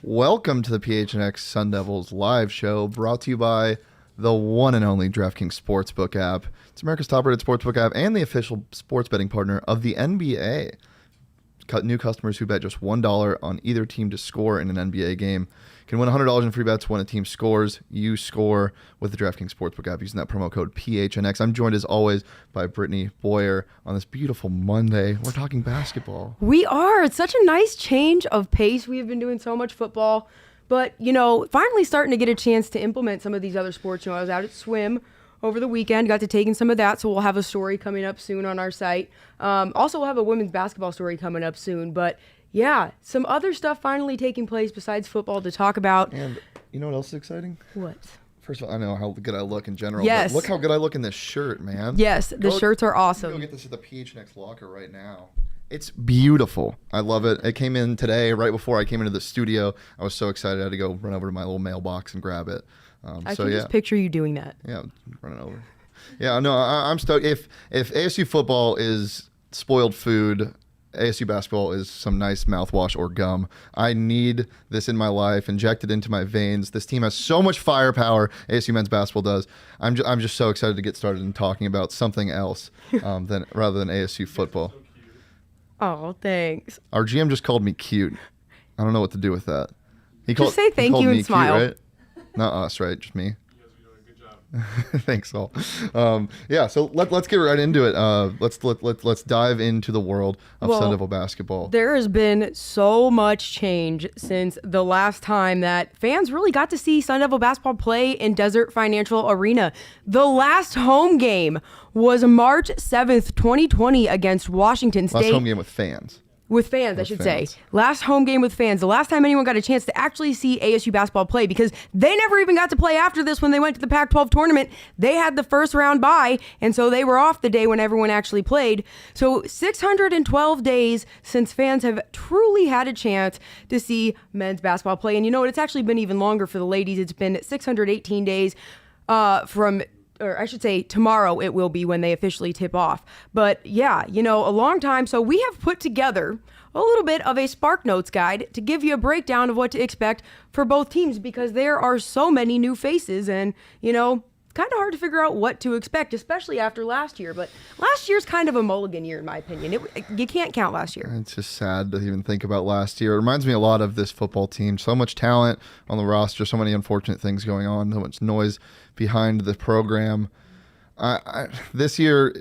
Welcome to the PHNX Sun Devils live show, brought to you by the one and only DraftKings Sportsbook app. It's America's top-rated sportsbook app and the official sports betting partner of the NBA. New customers who bet just $1 on either team to score in an NBA game can win $100 in free bets when a team scores. You score with the DraftKings Sportsbook app using that promo code PHNX. I'm joined as always by Brittany Boyer on this beautiful Monday. We're talking basketball. We are. It's such a nice change of pace. We have been doing so much football, but finally starting to get a chance to implement some of these other sports. I was out at swim over the weekend, got to take in some of that, so we'll have a story coming up soon on our site. Also, we'll have a women's basketball story coming up soon, but yeah, some other stuff finally taking place besides football to talk about. And you know what else is exciting? What? First of all, I know how good I look in general. Yes. But look how good I look in this shirt, man. Yes, the shirts are awesome. Go get this at the PHNX locker right now. It's beautiful. I love it. It came in today, right before I came into the studio. I was so excited. I had to go run over to my little mailbox and grab it. I can just picture you doing that. Yeah, running over. Yeah, no, I'm stoked. If ASU football is spoiled food, ASU basketball is some nice mouthwash or gum. I need this in my life, injected into my veins. This team has so much firepower, ASU men's basketball does. I'm just so excited to get started in talking about something else rather than ASU football. Oh, thanks. Our GM just called me cute. I don't know what to do with that. Just say thank you and smile. Cute, right? Not us, right? Just me. Thanks all. So let's get right into it. Let's dive into the world of Sun Devil basketball. There has been so much change since the last time that fans really got to see Sun Devil basketball play in Desert Financial Arena. The last home game was March 7th, 2020 against Washington State. Last home game with fans. With fans, I should say. Last home game with fans. The last time anyone got a chance to actually see ASU basketball play, because they never even got to play after this when they went to the Pac-12 tournament. They had the first round bye, and so they were off the day when everyone actually played. So 612 days since fans have truly had a chance to see men's basketball play. And you know what? It's actually been even longer for the ladies. It's been 618 days or I should say tomorrow it will be when they officially tip off. But yeah, a long time. So we have put together a little bit of a Sparknotes guide to give you a breakdown of what to expect for both teams, because there are so many new faces and, kind of hard to figure out what to expect, especially after last year. But last year's kind of a mulligan year, in my opinion. You can't count last year. It's just sad to even think about last year. It reminds me a lot of this football team. So much talent on the roster, so many unfortunate things going on, so much noise behind the program. This year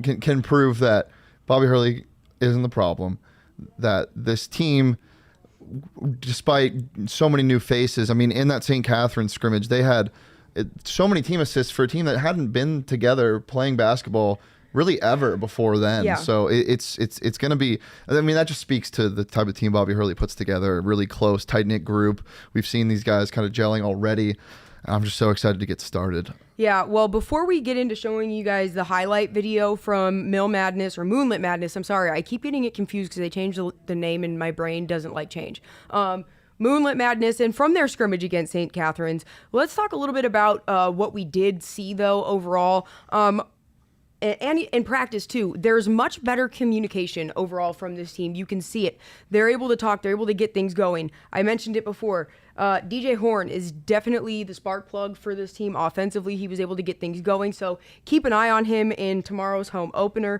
can prove that Bobby Hurley isn't the problem, that this team, despite so many new faces, in that St. Catharines scrimmage, they had so many team assists for a team that hadn't been together playing basketball really ever before then. Yeah. So it's going to be, that just speaks to the type of team Bobby Hurley puts together, a really close, tight-knit group. We've seen these guys kind of gelling already. I'm just so excited to get started. Yeah, well, before we get into showing you guys the highlight video from Moonlit Madness, I'm sorry, I keep getting it confused because they changed the name and my brain doesn't like change. Moonlit Madness, and from their scrimmage against St. Catharines, let's talk a little bit about what we did see, though, overall. And in practice, too, there's much better communication overall from this team. You can see it. They're able to talk. They're able to get things going. I mentioned it before. DJ Horn is definitely the spark plug for this team offensively. He was able to get things going. So keep an eye on him in tomorrow's home opener.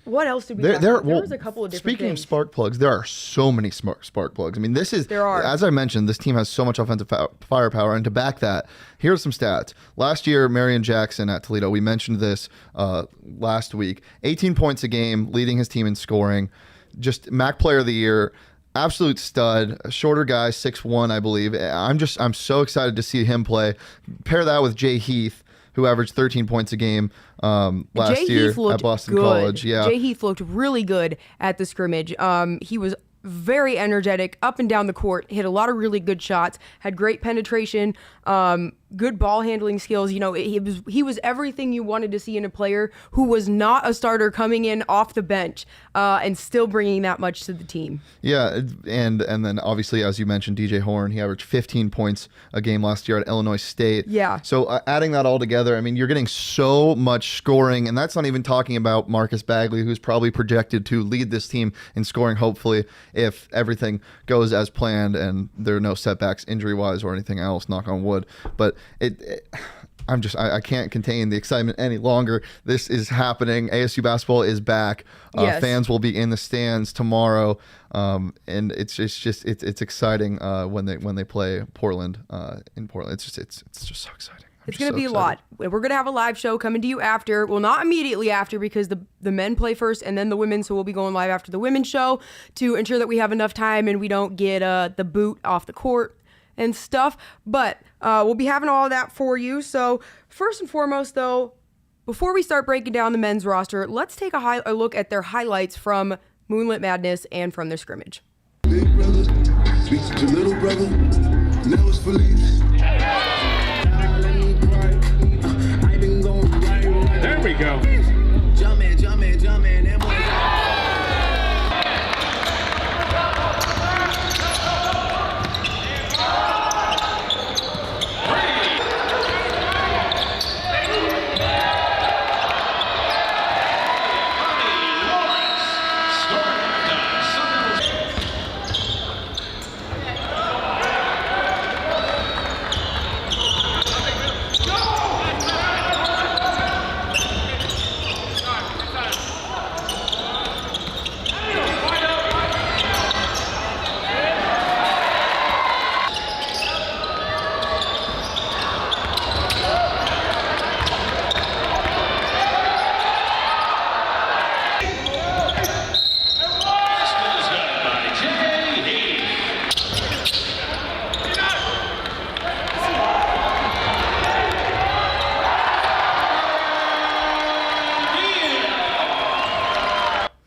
What else did we talk about? There was a couple of different Speaking things. of spark plugs, there are so many spark plugs. There are. As I mentioned, this team has so much offensive firepower. And to back that, here are some stats. Last year, Marion Jackson at Toledo, we mentioned this last week, 18 points a game, leading his team in scoring. Just MAC Player of the Year. Absolute stud, a shorter guy, 6'1", I believe. I'm so excited to see him play. Pair that with Heath who averaged 13 points a game last Jay year Heath looked at Boston good. College. Yeah, Jay Heath looked really good at the scrimmage. He was very energetic, up and down the court, hit a lot of really good shots, had great penetration, good ball handling skills. You know, he was everything you wanted to see in a player who was not a starter coming in off the bench and still bringing that much to the team. Yeah, and then obviously, as you mentioned, DJ Horn, he averaged 15 points a game last year at Illinois State. Yeah. So adding that all together, I mean, you're getting so much scoring, and that's not even talking about Marcus Bagley, who's probably projected to lead this team in scoring, hopefully, if everything goes as planned and there are no setbacks injury-wise or anything else, knock on wood. But I can't contain the excitement any longer. This is happening. ASU basketball is back. Yes. Fans will be in the stands tomorrow, and it's exciting when they play Portland in Portland. It's just so exciting. It's going to be a lot. We're going to have a live show coming to you after. Well, not immediately after because the men play first and then the women. So we'll be going live after the women's show to ensure that we have enough time and we don't get the boot off the court and stuff. But we'll be having all of that for you. So first and foremost, though, before we start breaking down the men's roster, let's take a look at their highlights from Moonlit Madness and from their scrimmage. Big brother, speak to little brother, never Felice. There we go. Jumpin', them boys.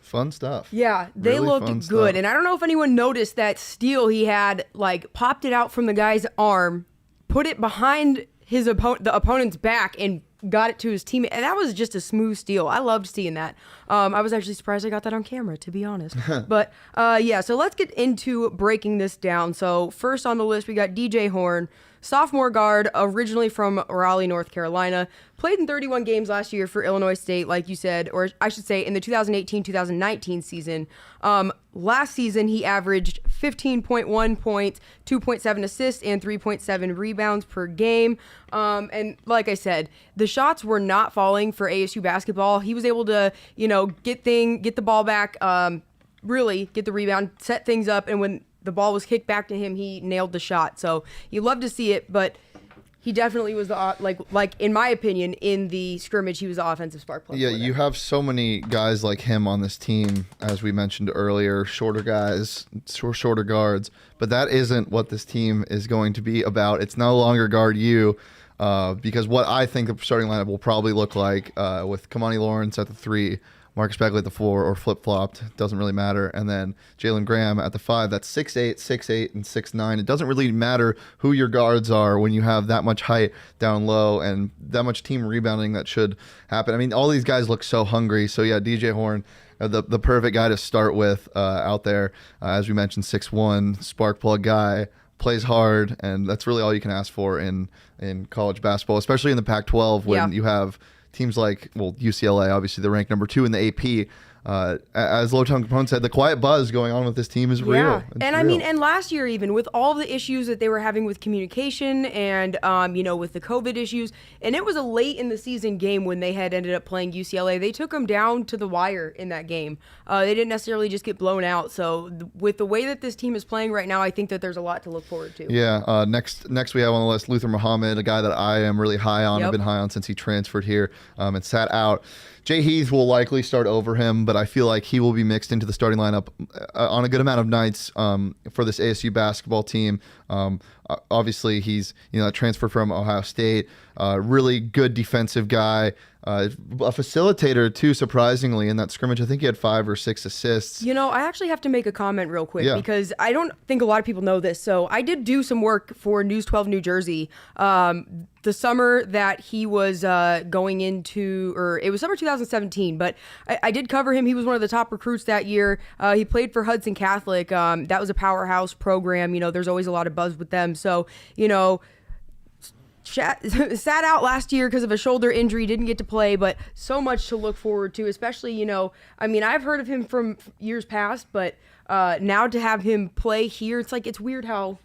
Fun stuff. Yeah, they Really looked fun good. stuff. And I don't know if anyone noticed that steal he had, like, popped it out from the guy's arm, put it behind the opponent's back, and got it to his teammate. And that was just a smooth steal. I loved seeing that. I was actually surprised I got that on camera, to be honest. But, yeah, so let's get into breaking this down. So first on the list, we got DJ Horn, sophomore guard, originally from Raleigh, North Carolina. Played in 31 games last year for Illinois State, like you said, or I should say in the 2018-2019 season. Last season, he averaged 15.1 points, 2.7 assists, and 3.7 rebounds per game. And like I said, the shots were not falling for ASU basketball. He was able to, get the ball back, really get the rebound, set things up, and when the ball was kicked back to him, he nailed the shot. So you love to see it, but he definitely was like in my opinion, in the scrimmage, he was the offensive spark plug. Yeah, you have so many guys like him on this team, as we mentioned earlier, shorter guys, shorter guards, but that isn't what this team is going to be about. It's no longer guard you, because what I think the starting lineup will probably look like with Kimani Lawrence at the 3, Marcus Bagley at the 4, or flip-flopped, doesn't really matter. And then Jalen Graham at the 5, that's 6'8", 6'8", and 6'9". It doesn't really matter who your guards are when you have that much height down low and that much team rebounding that should happen. I mean, all these guys look so hungry. So, yeah, DJ Horn, the perfect guy to start with out there. As we mentioned, 6'1", spark plug guy, plays hard, and that's really all you can ask for in college basketball, especially in the Pac-12 when you have – teams like, UCLA, obviously they're ranked number 2 in the AP. As Low Tongue Capone said, the quiet buzz going on with this team is real. It's and real. I mean, and last year even with all the issues that they were having with communication and with the COVID issues, and it was a late in the season game when they had ended up playing UCLA. They took them down to the wire in that game. They didn't necessarily just get blown out. So with the way that this team is playing right now, I think that there's a lot to look forward to. Yeah. Next we have on the list Luther Muhammad, a guy that I am really high on. I've been high on since he transferred here and sat out Jay Heath will likely start over him, but I feel like he will be mixed into the starting lineup on a good amount of nights for this ASU basketball team. Obviously, he's a transfer from Ohio State, really good defensive guy, a facilitator too. Surprisingly, in that scrimmage, I think he had 5 or 6 assists. I actually have to make a comment real quick Yeah. because I don't think a lot of people know this. So I did do some work for News 12 New Jersey the summer that he was going into, or it was summer 2017, but I did cover him. He was one of the top recruits that year. He played for Hudson Catholic. That was a powerhouse program. There's always a lot of buzz with them. So, sat out last year because of a shoulder injury, didn't get to play, but so much to look forward to, especially, I've heard of him from years past, but now to have him play here, it's weird how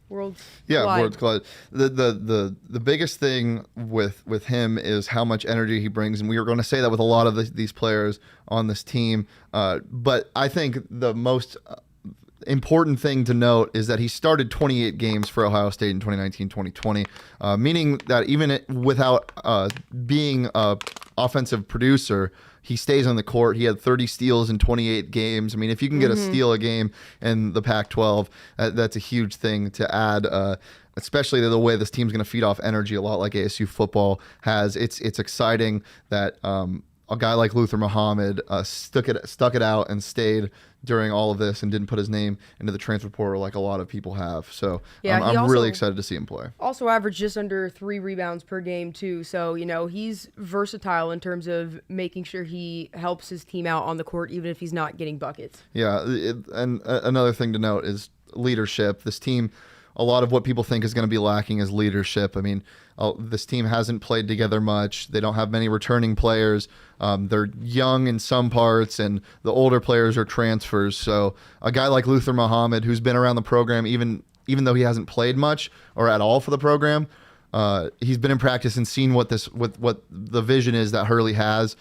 worlds collide. Worlds collide. The biggest thing with him is how much energy he brings, and we were going to say that with a lot of these players on this team, but I think the most important thing to note is that he started 28 games for Ohio State in 2019-2020, meaning that even without being an offensive producer, he stays on the court. He had 30 steals in 28 games. I mean, if you can get a steal a game in the Pac-12, that's a huge thing to add, especially the way this team's going to feed off energy a lot like ASU football has. It's exciting that a guy like Luther Muhammad stuck it out and stayed during all of this and didn't put his name into the transfer portal like a lot of people have. So I'm really excited to see him play. Also averaged just under 3 rebounds per game too. So, he's versatile in terms of making sure he helps his team out on the court, even if he's not getting buckets. Yeah. And another thing to note is leadership. This team, a lot of what people think is going to be lacking is leadership. I mean, this team hasn't played together much. They don't have many returning players. They're young in some parts, and the older players are transfers. So a guy like Luther Muhammad, who's been around the program, even though he hasn't played much or at all for the program, he's been in practice and seen what the vision is that Hurley has.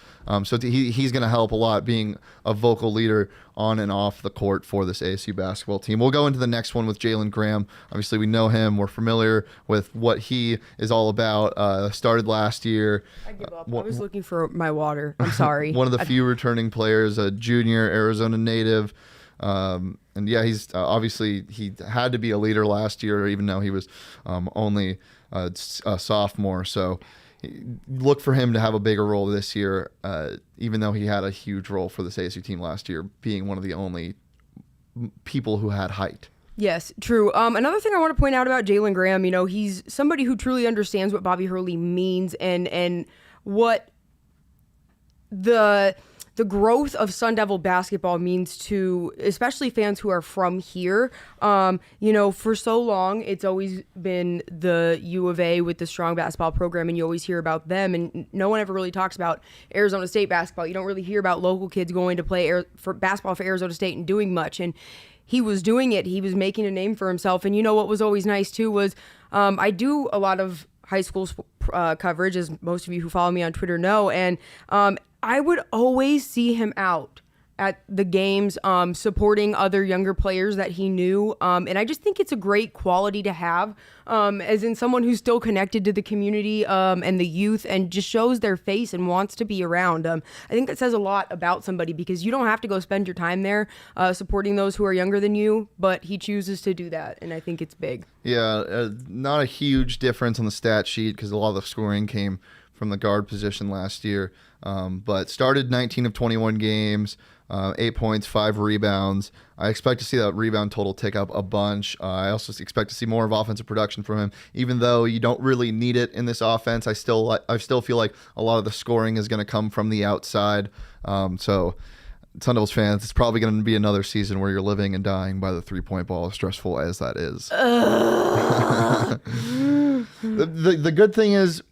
So he's going to help a lot, being a vocal leader on and off the court for this ASU basketball team. We'll go into the next one with Jalen Graham. Obviously, we know him. We're familiar with what he is all about. Started last year. I give up. I was looking for my water. I'm sorry. One of the few returning players, a junior, Arizona native. And yeah, he's obviously he had to be a leader last year, even though he was only a sophomore. So look for him to have a bigger role this year, even though he had a huge role for this ASU team last year, being one of the only people who had height. Yes, true. Another thing I want to point out about Jalen Graham, he's somebody who truly understands what Bobby Hurley means and what the growth of Sun Devil basketball means to especially fans who are from here. For so long, it's always been the U of A with the strong basketball program, and you always hear about them, and no one ever really talks about Arizona State basketball. You don't really hear about local kids going to play for basketball for Arizona State and doing much, and he was doing it. He was making a name for himself, and what was always nice too was I do a lot of high school coverage, as most of you who follow me on Twitter know, and I would always see him out at the games, supporting other younger players that he knew. And I just think it's a great quality to have, as in someone who's still connected to the community and the youth and just shows their face and wants to be around. I think that says a lot about somebody because you don't have to go spend your time there supporting those who are younger than you, but he chooses to do that. And I think it's big. Yeah, not a huge difference on the stat sheet because a lot of the scoring came from the guard position last year. But started 19 of 21 games, 8 points, 5 rebounds. I expect to see that rebound total tick up a bunch. I also expect to see more of offensive production from him, even though you don't really need it in this offense. I still feel like a lot of the scoring is going to come from the outside. So Sun Devils fans, it's probably going to be another season where you're living and dying by the 3-point ball, as stressful as that is. The good thing is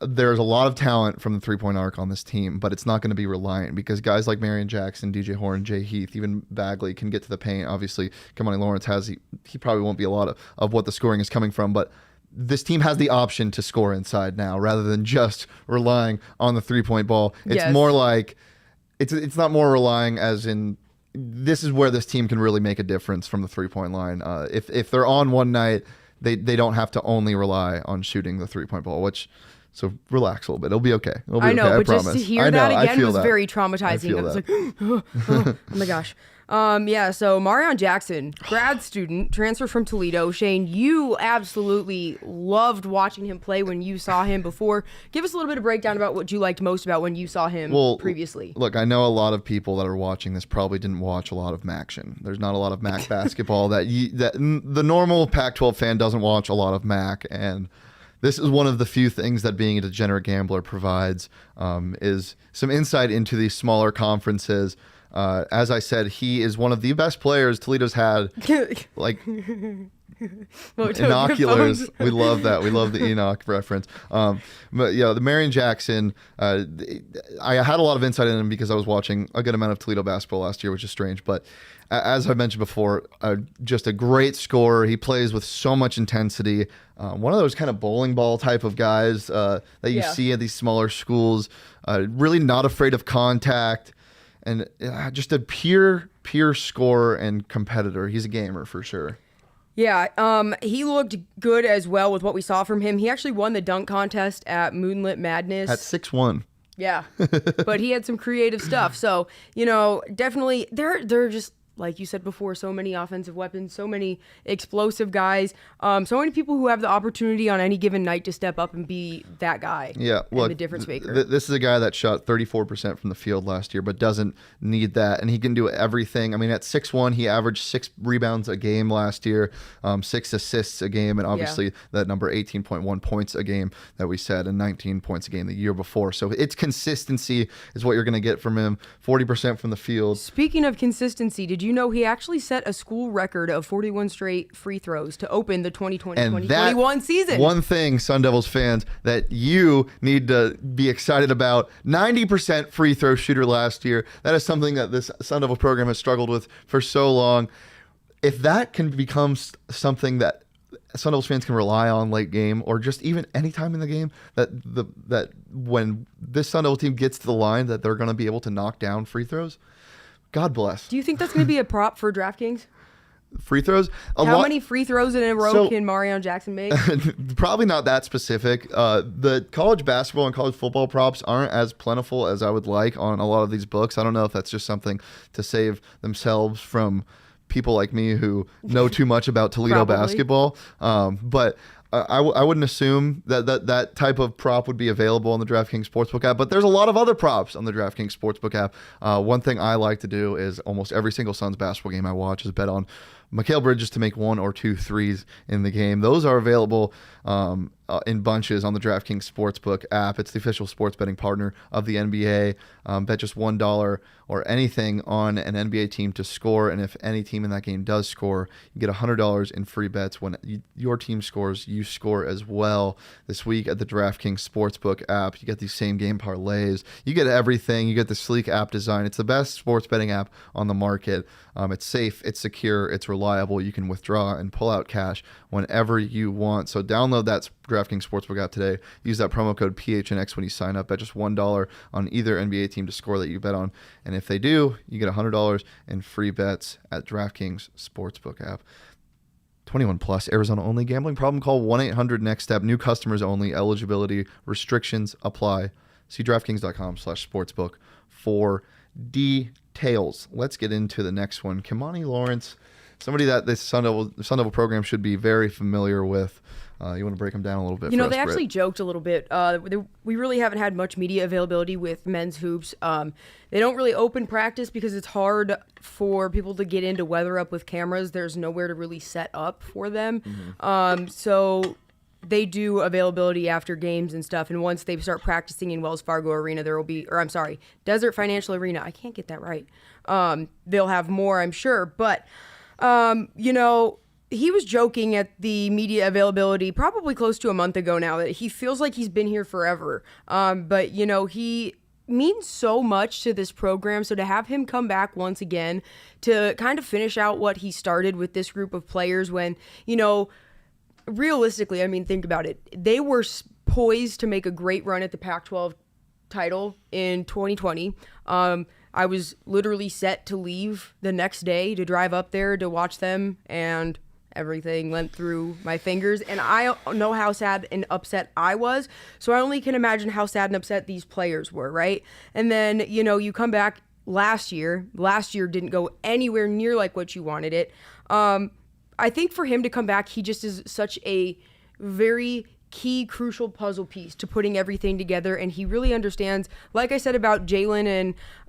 there's a lot of talent from the 3-point arc on this team, but it's not going to be reliant because guys like Marion Jackson, DJ Horn, Jay Heath, even Bagley can get to the paint. Obviously, Kimani Lawrence he probably won't be a lot of what the scoring is coming from, but this team has the option to score inside now rather than just relying on the 3-point ball. It's more like it's not more relying as in this is where this team can really make a difference from the 3-point line. If they're on one night, they don't have to only rely on shooting the 3-point ball, which So relax a little bit. It'll be okay. It'll be I know, okay, but just promise. to hear I know, that I again feel was that. very I traumatizing. feel I was that. like, oh my gosh. Yeah, so Marion Jackson, grad student, transfer from Toledo. Shane, you absolutely loved watching him play when you saw him before. Give us a little bit of breakdown about what you liked most about when you saw him previously. Look, I know a lot of people that are watching this probably didn't watch a lot of MACtion. There's not a lot of MAC basketball that the normal Pac-12 fan doesn't watch a lot of MAC, and this is one of the few things that being a degenerate gambler provides, is some insight into these smaller conferences. As I said, he is one of the best players Toledo's had. Like Inoculars, we love that. We love the Enoch reference. But yeah, the Marion Jackson. I had a lot of insight in him because I was watching a good amount of Toledo basketball last year, which is strange. But as I mentioned before, just a great scorer. He plays with so much intensity. One of those kind of bowling ball type of guys that you see at these smaller schools. Really not afraid of contact. And just a pure scorer and competitor. He's a gamer for sure. Yeah, he looked good as well with what we saw from him. He actually won the dunk contest at Moonlit Madness. At 6'1". Yeah, but he had some creative stuff. So, definitely, they're just, like you said before, so many offensive weapons, so many explosive guys, so many people who have the opportunity on any given night to step up and be that guy. Yeah, look, the difference maker. This is a guy that shot 34% from the field last year, but doesn't need that, and he can do everything. I mean, at 6'1", he averaged 6 rebounds a game last year, 6 assists a game, and obviously that number 18.1 points a game that we said, and 19 points a game the year before. So it's consistency is what you're going to get from him. 40% from the field. Speaking of consistency, did you know he actually set a school record of 41 straight free throws to open the 2020-2021 season? One thing, Sun Devils fans, that you need to be excited about, 90% free throw shooter last year. That is something that this Sun Devil program has struggled with for so long. If that can become something that Sun Devils fans can rely on late game, or just even any time in the game, that when this Sun Devil team gets to the line, that they're going to be able to knock down free throws, God bless. Do you think that's going to be a prop for DraftKings? Free throws? How many free throws in a row can Marion Jackson make? Probably not that specific. The college basketball and college football props aren't as plentiful as I would like on a lot of these books. I don't know if that's just something to save themselves from people like me who know too much about Toledo basketball. But I wouldn't assume that type of prop would be available on the DraftKings Sportsbook app, but there's a lot of other props on the DraftKings Sportsbook app. One thing I like to do is almost every single Suns basketball game I watch is bet on Mikal Bridges to make 1 or 2 threes in the game. Those are available in bunches on the DraftKings Sportsbook app. It's the official sports betting partner of the NBA. Bet just $1 or anything on an NBA team to score, and if any team in that game does score, you get $100 in free bets. When your team scores, you score as well. This week at the DraftKings Sportsbook app, you get these same game parlays. You get everything. You get the sleek app design. It's the best sports betting app on the market. It's safe, it's secure, it's reliable. You can withdraw and pull out cash whenever you want. So download that DraftKings Sportsbook app today. Use that promo code PHNX when you sign up. Bet just $1 on either NBA team to score that you bet on. And if they do, you get $100 in free bets at DraftKings Sportsbook app. 21 plus, Arizona only. Gambling problem? Call 1-800-NEXT-STEP. New customers only. Eligibility restrictions apply. See DraftKings.com/sportsbook for details. Let's get into the next one. Kimani Lawrence, somebody that this Sun Devil program should be very familiar with. You want to break them down a little bit? They actually joked a little bit. We really haven't had much media availability with men's hoops. They don't really open practice because it's hard for people to get into weather up with cameras. There's nowhere to really set up for them. Mm-hmm. So they do availability after games and stuff. And once they start practicing in Wells Fargo Arena, Desert Financial Arena. I can't get that right. They'll have more, I'm sure. But, he was joking at the media availability probably close to a month ago now that he feels like he's been here forever. But he means so much to this program. So to have him come back once again to kind of finish out what he started with this group of players when, realistically, I mean, think about it. They were poised to make a great run at the Pac-12 title in 2020. I was literally set to leave the next day to drive up there to watch them, and everything went through my fingers, and I know how sad and upset I was, so I only can imagine how sad and upset these players were, right? And then, you come back last year didn't go anywhere near like what you wanted it. I think for him to come back, he just is such a very key, crucial puzzle piece to putting everything together, and he really understands, like I said about Jalen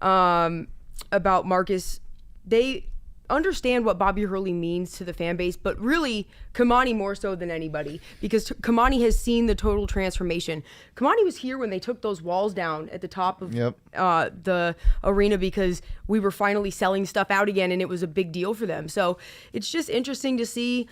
and about Marcus, they understand what Bobby Hurley means to the fan base, but really Kimani more so than anybody, because Kimani has seen the total transformation. Kimani was here when they took those walls down at the top of the arena because we were finally selling stuff out again, and it was a big deal for them. So it's just interesting to see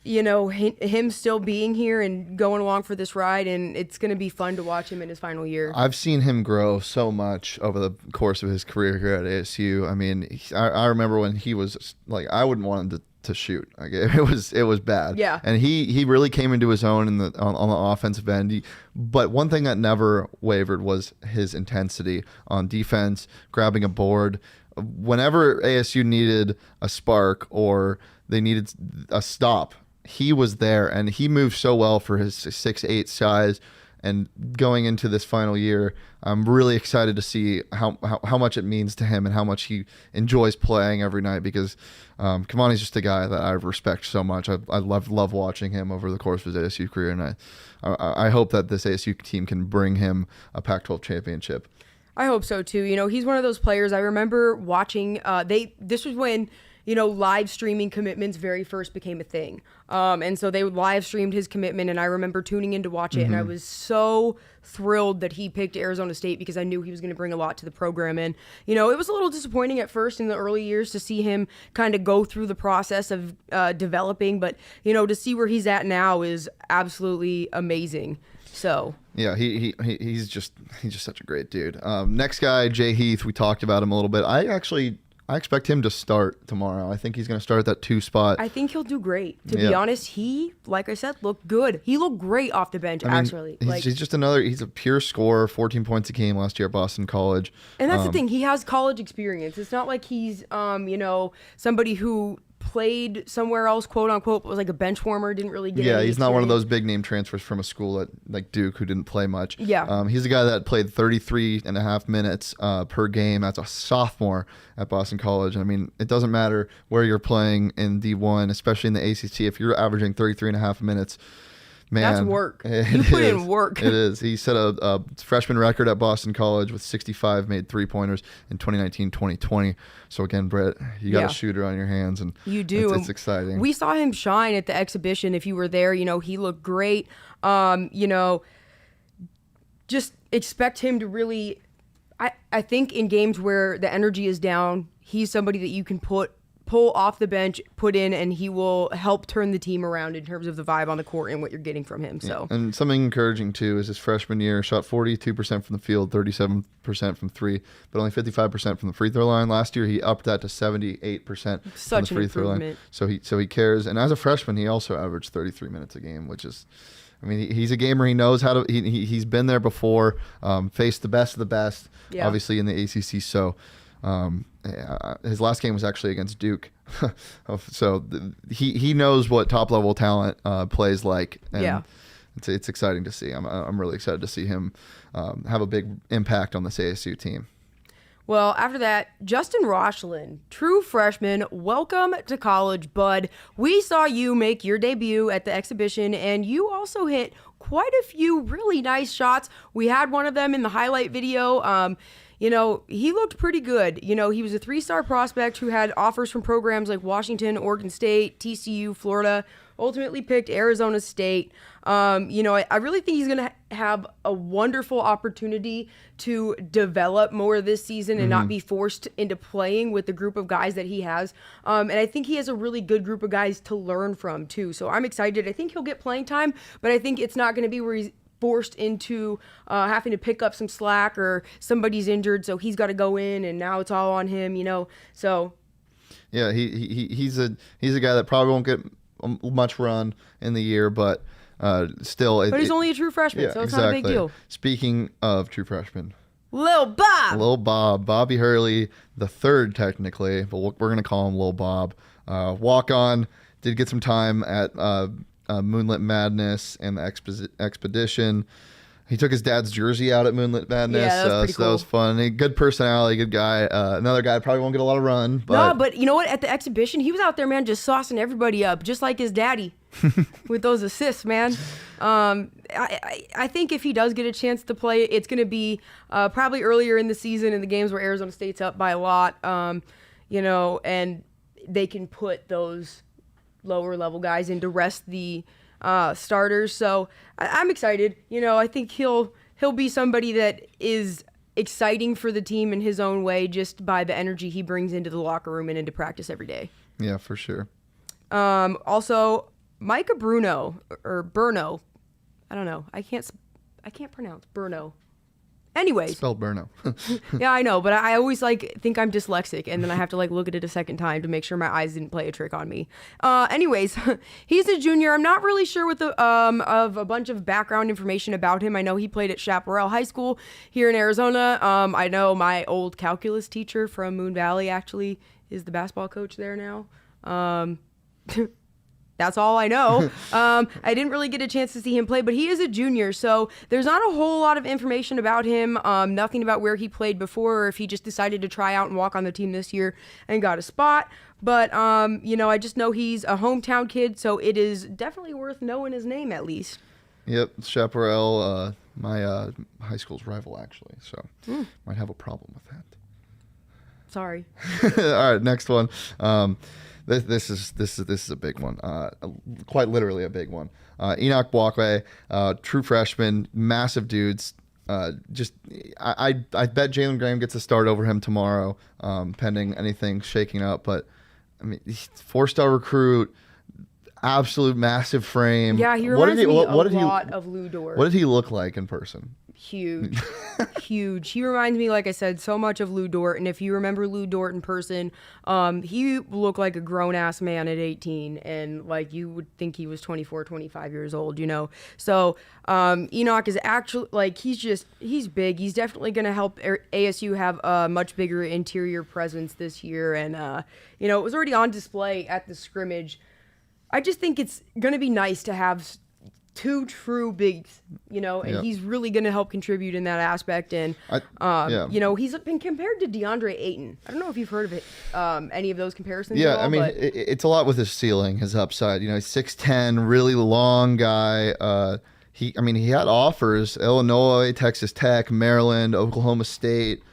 him still being here and going along for this ride, and it's going to be fun to watch him in his final year. I've seen him grow so much over the course of his career here at ASU. I mean, I remember when he was like, I wouldn't want him to shoot. Like it was bad. Yeah. And he really came into his own on the offensive end. But one thing that never wavered was his intensity on defense, grabbing a board. Whenever ASU needed a spark or they needed a stop, he was there, and he moved so well for his 6'8" size. And going into this final year, I'm really excited to see how much it means to him and how much he enjoys playing every night, because Kimani's just a guy that I respect so much. I love watching him over the course of his ASU career, and I hope that this ASU team can bring him a Pac-12 championship. I hope so too. He's one of those players. I remember watching. This was when live streaming commitments very first became a thing. And so they live streamed his commitment, and I remember tuning in to watch it, and I was so thrilled that he picked Arizona State because I knew he was going to bring a lot to the program. And, it was a little disappointing at first in the early years to see him kind of go through the process of developing, but, to see where he's at now is absolutely amazing. So yeah, he's just such a great dude. Next guy, Jay Heath, we talked about him a little bit. I expect him to start tomorrow. I think he's going to start at that 2 spot. I think he'll do great. To be honest, he, like I said, looked good. He looked great off the bench, actually. He's just he's a pure scorer, 14 points a game last year at Boston College. And that's the thing. He has college experience. It's not like he's, somebody who played somewhere else, quote unquote, was like a bench warmer, didn't really get any he's not one of those big name transfers from a school like Duke who didn't play much. He's a guy that played 33 and a half minutes per game as a sophomore at Boston College. I mean, it doesn't matter where you're playing in D1, especially in the ACC. If you're averaging 33 and a half minutes, man, that's work. You put in work. It is. He set a freshman record at Boston College with 65 made three-pointers in 2019-2020. So again, Britt, you got a shooter on your hands, and you do. It's exciting. We saw him shine at the exhibition. If you were there, he looked great. Just expect him to really. I think in games where the energy is down, he's somebody that you can pull off the bench, put in, and he will help turn the team around in terms of the vibe on the court and what you're getting from him. So, and something encouraging too is his freshman year shot 42% from the field, 37% from three, but only 55% from the free throw line. Last year he upped that to 78% from the free throw line. So he cares, and as a freshman he also averaged 33 minutes a game, which is. I mean, he's a gamer. He knows how to. He's been there before. Faced the best of the best, obviously in the ACC. So. His last game was actually against Duke, so he knows what top level talent plays like, and it's exciting to see. I'm really excited to see him have a big impact on this ASU team. Well, after that, Justin Rochlin, true freshman, welcome to college, bud. We saw you make your debut at the exhibition, and you also hit quite a few really nice shots. We had one of them in the highlight video. He looked pretty good. He was a 3-star prospect who had offers from programs like Washington, Oregon State, TCU, Florida, ultimately picked Arizona State. I really think he's going to have a wonderful opportunity to develop more this season and not be forced into playing with the group of guys that he has. And I think he has a really good group of guys to learn from, too. So I'm excited. I think he'll get playing time, but I think it's not going to be where he's forced into having to pick up some slack or somebody's injured, so he's got to go in, and now it's all on him, So yeah, he's a guy that probably won't get much run in the year, but still. But he's only a true freshman, so it's not a big deal. Speaking of true freshmen, Lil Bob, Bobby Hurley, the third technically, but we're gonna call him Lil Bob. Walk on. did get some time at Moonlit Madness and the Expedition. He took his dad's jersey out at Moonlit Madness, Yeah, that was pretty so that was fun. Good personality, good guy. Another guy probably won't get a lot of run. But... No, but you know what? At the exhibition, he was out there, man, just saucing everybody up, just like his daddy with those assists, man. I think if he does get a chance to play, it's going to be probably earlier in the season in the games where Arizona State's up by a lot, and they can put those lower level guys in to rest the starters. So I'm excited. I think he'll be somebody that is exciting for the team in his own way, just by the energy he brings into the locker room and into practice every day. Yeah, for sure. Also, Micah Bruno or Burno. I don't know. I can't pronounce Burno. Anyways. Spelled Burno. Yeah, I know, but I always think I'm dyslexic, and then I have to look at it a second time to make sure my eyes didn't play a trick on me. Anyways, he's a junior. I'm not really sure of a bunch of background information about him. I know he played at Chaparral High School here in Arizona. I know my old calculus teacher from Moon Valley actually is the basketball coach there now. That's all I know. I didn't really get a chance to see him play, but he is a junior, so there's not a whole lot of information about him. Nothing about where he played before, or if he just decided to try out and walk on the team this year and got a spot. But, I just know he's a hometown kid, so it is definitely worth knowing his name at least. Yep, Chaparral, my high school's rival, actually, so might have a problem with that. Sorry. All right, next one. This is a big one. Quite literally a big one. Enoch Blockway, true freshman, massive dudes. I bet Jalen Graham gets a start over him tomorrow, pending anything shaking up. But I mean, 4-star recruit, absolute massive frame. Yeah, he reminds me a lot of Lou Dort. What did he look like in person? Huge. Huge. He reminds me, like I said, so much of Lou Dort. And if you remember Lou Dort in person, he looked like a grown-ass man at 18. And, you would think he was 24, 25 years old, So, Enoch is actually, he's big. He's definitely going to help ASU have a much bigger interior presence this year. And, it was already on display at the scrimmage. I just think it's going to be nice to have two true bigs, and yep. He's really going to help contribute in that aspect. And, he's been compared to DeAndre Ayton. I don't know if you've heard of it, any of those comparisons. Yeah, at all, it's a lot with his ceiling, his upside. He's 6'10", really long guy. He had offers: Illinois, Texas Tech, Maryland, Oklahoma State.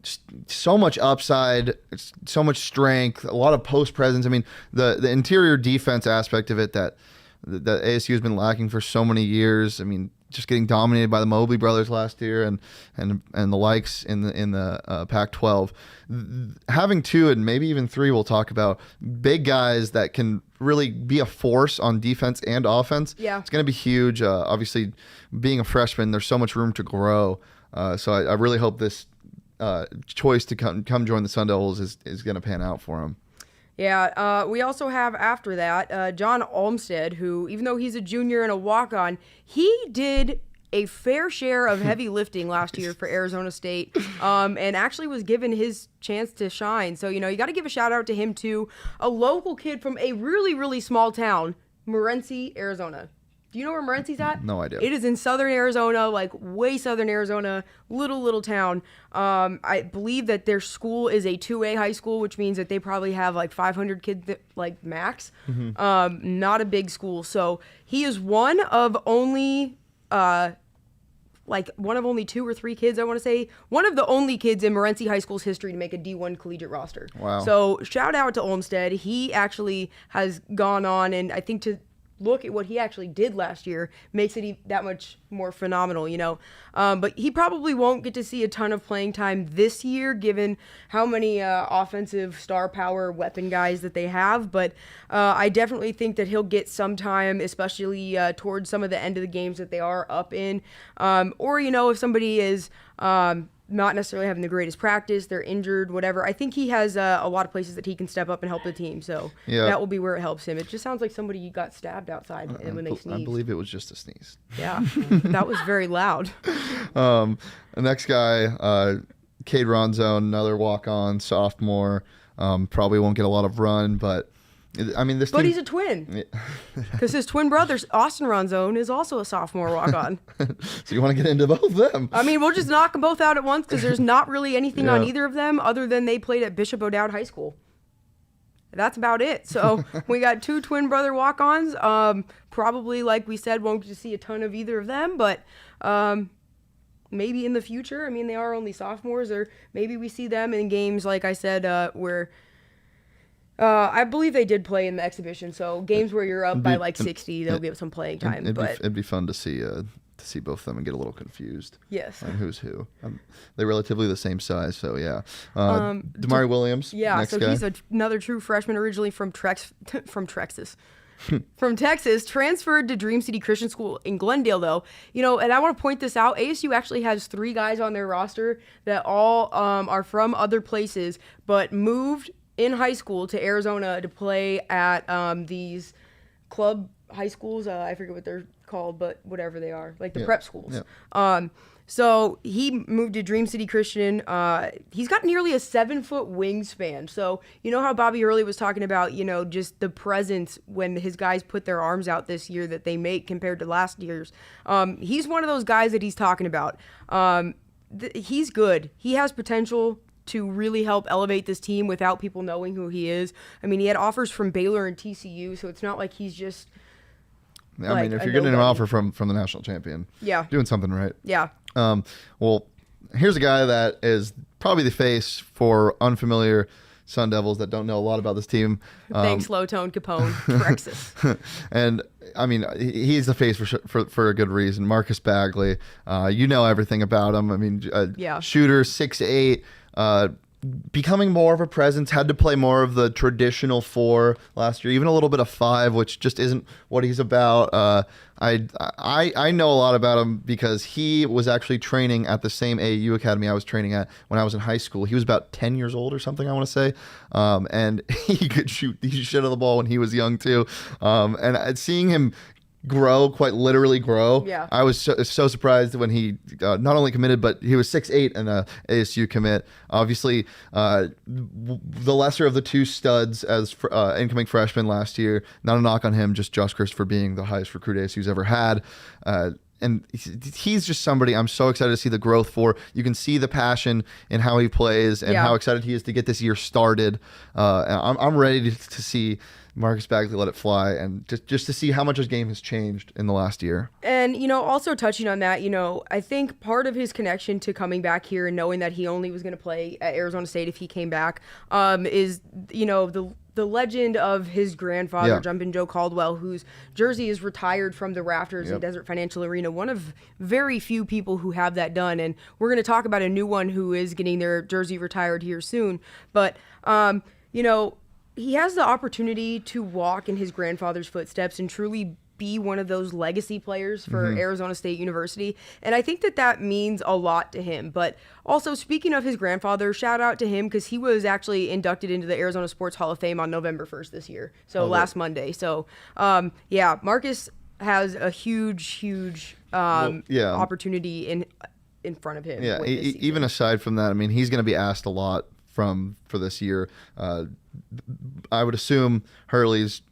Just so much upside, so much strength, a lot of post presence. The interior defense aspect of it that ASU has been lacking for so many years. Just getting dominated by the Mobley brothers last year and the likes in the Pac-12. Having two and maybe even three, we'll talk about, big guys that can really be a force on defense and offense. Yeah, it's going to be huge. Obviously, being a freshman, there's so much room to grow. So I really hope this choice to come join the Sun Devils is going to pan out for him. Yeah, we also have after that John Olmstead, who, even though he's a junior and a walk-on, he did a fair share of heavy lifting last year for Arizona State, and actually was given his chance to shine. So, you got to give a shout-out to him, too. A local kid from a really, really small town, Morenci, Arizona. Do you know where Morenci's at? No idea. It is in southern Arizona, way southern Arizona, little town. I believe that their school is a 2A high school, which means that they probably have 500 kids, max. Mm-hmm. Not a big school. So he is one of only 2 or 3 kids, I want to say. One of the only kids in Morenci High School's history to make a D1 collegiate roster. Wow. So shout out to Olmstead. He actually has gone on, and I think to look at what he actually did last year makes it that much more phenomenal, But he probably won't get to see a ton of playing time this year, given how many offensive star power weapon guys that they have. But I definitely think that he'll get some time, especially towards some of the end of the games that they are up in. Or, if somebody is not necessarily having the greatest practice, they're injured, whatever. I think he has a lot of places that he can step up and help the team. So that will be where it helps him. It just sounds like somebody got stabbed outside when they sneezed. I believe it was just a sneeze. Yeah, that was very loud. The next guy, Cade Ronzo, another walk-on, sophomore. Probably won't get a lot of run, but I mean, this But team, he's a twin. Because his twin brother, Austin Ronzo, is also a sophomore walk-on. So you want to get into both of them? I mean, we'll just knock them both out at once because there's not really anything on Yeah. either of them other than they played at Bishop O'Dowd High School. That's about it. So we got 2 twin brother walk-ons. Probably, like we said, won't get to see a ton of either of them, but maybe in the future. I mean, they are only sophomores, or maybe we see them in games, like I said, where I believe they did play in the exhibition. So games where you're up by like 60, they'll get some playing time. It'd be fun to see both of them and get a little confused. Yes. On who's who. They're relatively the same size, so yeah. Damari Williams. Yeah, next so guy. he's another true freshman, originally from Texas. From Texas, transferred to Dream City Christian School in Glendale, though. And I want to point this out. ASU actually has 3 guys on their roster that all are from other places, but moved in high school to Arizona to play at these club high schools. I forget what they're called, but whatever they are, like the prep schools. Yeah. So he moved to Dream City Christian. He's got nearly a 7-foot wingspan. So you know how Bobby Hurley was talking about, just the presence when his guys put their arms out this year that they make compared to last year's. He's one of those guys that he's talking about. He's good. He has potential to really help elevate this team without people knowing who he is. I mean, he had offers from Baylor and TCU, so it's not like he's just I mean, if you're getting an offer from the national champion, doing something right. Yeah. Well, here's a guy that is probably the face for unfamiliar Sun Devils that don't know a lot about this team. Thanks, Low Tone Capone, Texas. And I mean, he's the face for a good reason. Marcus Bagley, you know everything about him. I mean, shooter, 6'8", becoming more of a presence, had to play more of the traditional 4 last year, even a little bit of 5, which just isn't what he's about. I know a lot about him because he was actually training at the same AAU academy I was training at when I was in high school. He was about 10 years old or something, I want to say. And he could shoot the shit of the ball when he was young too. And seeing him quite literally grow. Yeah. I was so surprised when he not only committed, but he was 6'8" and a ASU commit. Obviously, the lesser of the 2 studs as incoming freshman last year. Not a knock on him, just Josh Christopher being the highest recruit ASU's ever had. And he's just somebody I'm so excited to see the growth for. You can see the passion in how he plays and how excited he is to get this year started. And I'm ready to see Marcus Bagley let it fly, and just to see how much his game has changed in the last year. And, also touching on that, I think part of his connection to coming back here and knowing that he only was going to play at Arizona State if he came back is, the legend of his grandfather, Jumpin' Joe Caldwell, whose jersey is retired from the rafters in Desert Financial Arena. One of very few people who have that done. And we're going to talk about a new one who is getting their jersey retired here soon. But, he has the opportunity to walk in his grandfather's footsteps and truly be one of those legacy players for Arizona State University. And I think that means a lot to him. But also, speaking of his grandfather, shout out to him because he was actually inducted into the Arizona Sports Hall of Fame on November 1st this year. So last Monday. So, Marcus has a huge opportunity in front of him. Yeah, even aside from that, I mean, he's going to be asked a lot for this year. I would assume Hurley's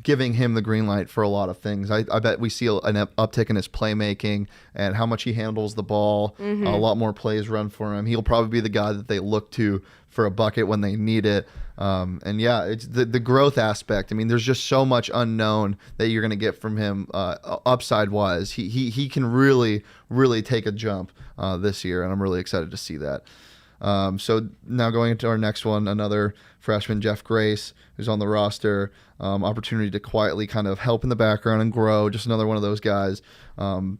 giving him the green light for a lot of things. I bet we see an uptick in his playmaking and how much he handles the ball. A lot more plays run for him. He'll probably be the guy that they look to for a bucket when they need it. It's the growth aspect. I mean, there's just so much unknown that you're going to get from him upside wise. He can really take a jump this year, and I'm really excited to see that. So now going into our next one, another freshman, Jeff Grace, who's on the roster. Opportunity to quietly kind of help in the background and grow. Just another one of those guys. But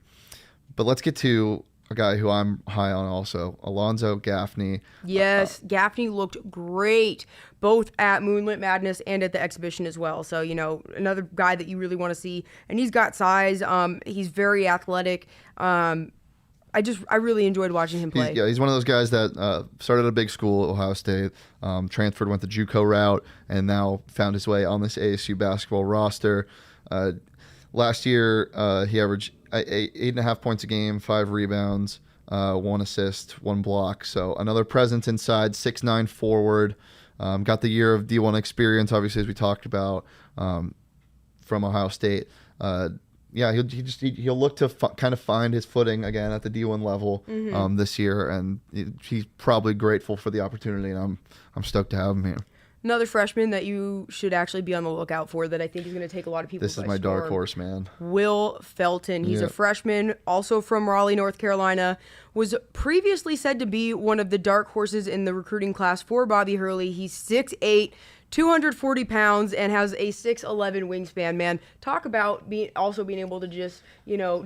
let's get to a guy who I'm high on also, Alonzo Gaffney. Yes, Gaffney looked great both at Moonlit Madness and at the exhibition as well. So, another guy that you really want to see. And he's got size. He's very athletic. I really enjoyed watching him play. He's one of those guys that started at a big school, Ohio State, transferred, went the JUCO route, and now found his way on this ASU basketball roster. Last year, he averaged 8.5 points a game, 5 rebounds, 1 assist, 1 block. So another presence inside, 6'9" forward. Got the year of D1 experience, obviously, as we talked about, from Ohio State. He'll look to kind of find his footing again at the D1 level this year, and he's probably grateful for the opportunity, and I'm stoked to have him here. Another freshman that you should actually be on the lookout for that I think is going to take a lot of people. This is my dark horse, man. Will Felton. He's a freshman, also from Raleigh, North Carolina. Was previously said to be one of the dark horses in the recruiting class for Bobby Hurley. He's 6'8", 240 pounds, and has a 6'11" wingspan. Man, talk about being able to just,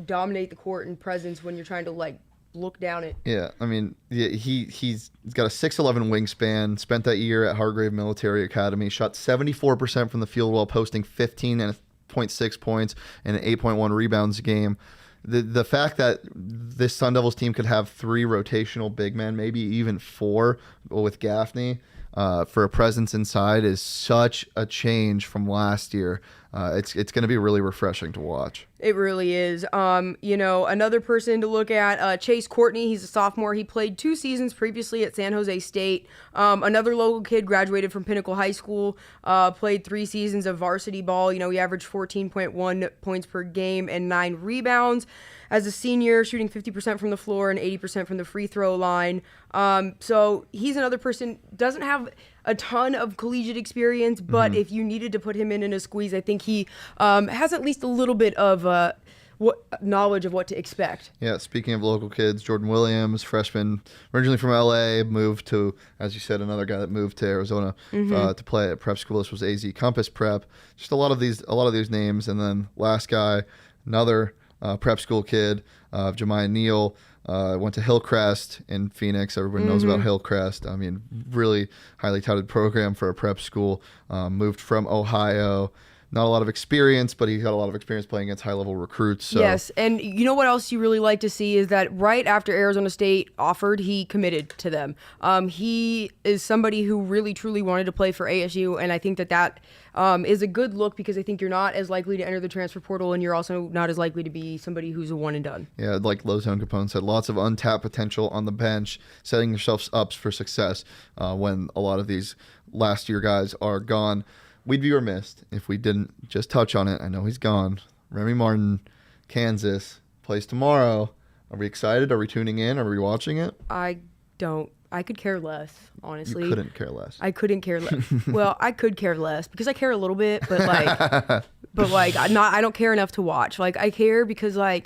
dominate the court and presence when you're trying to, look down it. Yeah, I mean, he's got a 6'11" wingspan, spent that year at Hargrave Military Academy, shot 74% from the field while posting 15.6 points and 8.1 rebounds a game. The fact that this Sun Devils team could have 3 rotational big men, maybe even 4 with Gaffney, for a presence inside is such a change from last year. It's going to be really refreshing to watch. It really is. Another person to look at, Chase Courtney. He's a sophomore. He played 2 seasons previously at San Jose State. Another local kid, graduated from Pinnacle High School, played 3 seasons of varsity ball. He averaged 14.1 points per game and 9 rebounds. As a senior, shooting 50% from the floor and 80% from the free throw line. So he's another person, doesn't have a ton of collegiate experience, but if you needed to put him in a squeeze, I think he has at least a little bit of knowledge of what to expect. Yeah, speaking of local kids, Jordan Williams, freshman, originally from LA, moved to, as you said, another guy that moved to Arizona to play at prep school. This was AZ Compass Prep. Just a lot of these names, and then last guy, another prep school kid, Jemiah Neal. Went to Hillcrest in Phoenix. Everybody knows about Hillcrest. I mean, really highly touted program for a prep school. Moved from Ohio. Not a lot of experience, but he's got a lot of experience playing against high-level recruits. So. Yes, and you know what else you really like to see is that right after Arizona State offered, he committed to them. He is somebody who really, truly wanted to play for ASU, and I think that is a good look because I think you're not as likely to enter the transfer portal, and you're also not as likely to be somebody who's a one and done. Yeah, like Lozone Capone said, lots of untapped potential on the bench, setting yourselves up for success when a lot of these last-year guys are gone. We'd be remiss if we didn't just touch on it. I know he's gone. Remy Martin, Kansas, plays tomorrow. Are we excited? Are we tuning in? Are we watching it? I could care less, honestly. You couldn't care less. I couldn't care less. Well, I could care less because I care a little bit, but I don't care enough to watch. I care because I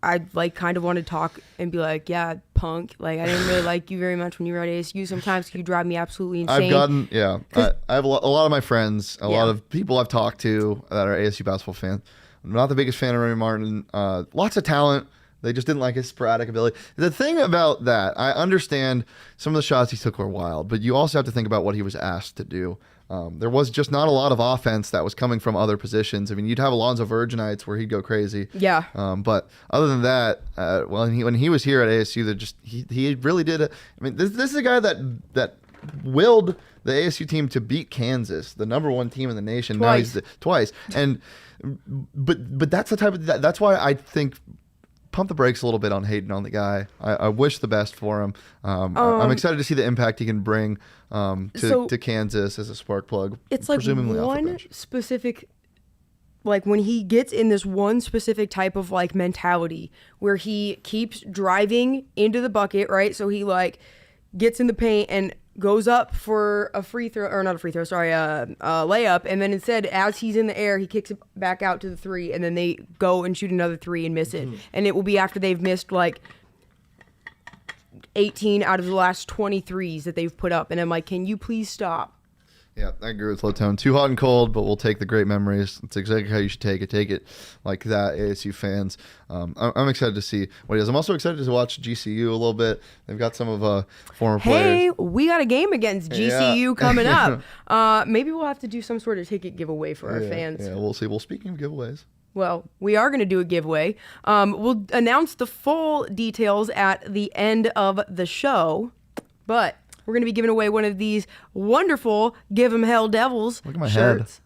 kind of want to talk and be like, yeah, punk. I didn't really like you very much when you were at ASU. Sometimes you drive me absolutely insane. I have a lot of my friends, a lot of people I've talked to that are ASU basketball fans. I'm not the biggest fan of Remy Martin. Lots of talent. They just didn't like his sporadic ability. The thing about that, I understand some of the shots he took were wild, but you also have to think about what he was asked to do. There was just not a lot of offense that was coming from other positions. I mean, you'd have Alonzo Virginites where he'd go crazy. Yeah. But other than that, when he was here at ASU, he really did. This is a guy that willed the ASU team to beat Kansas, the number 1 team in the nation. Twice. Now he's twice. And but that's the type of that's why I think. Pump the brakes a little bit on hating on the guy. I wish the best for him. I'm excited to see the impact he can bring to Kansas as a spark plug. It's presumably one specific, when he gets in this one specific type of mentality where he keeps driving into the bucket, right? So he gets in the paint and goes up for a free throw, or not a free throw, sorry, a layup, and then instead, as he's in the air, he kicks it back out to the 3, and then they go and shoot another 3 and miss it. And it will be after they've missed 18 out of the last 23s that they've put up. And I'm like, can you please stop? Yeah, I agree with Lowtone. Too hot and cold, but we'll take the great memories. It's exactly how you should take it. Take it like that, ASU fans. I'm excited to see what he does. I'm also excited to watch GCU a little bit. They've got some of former players. Hey, we got a game against GCU coming up. Maybe we'll have to do some sort of ticket giveaway for our fans. Yeah, we'll see. Well, speaking of giveaways. Well, we are going to do a giveaway. We'll announce the full details at the end of the show, but we're going to be giving away one of these wonderful Give 'em Hell Devils Look at my shirts.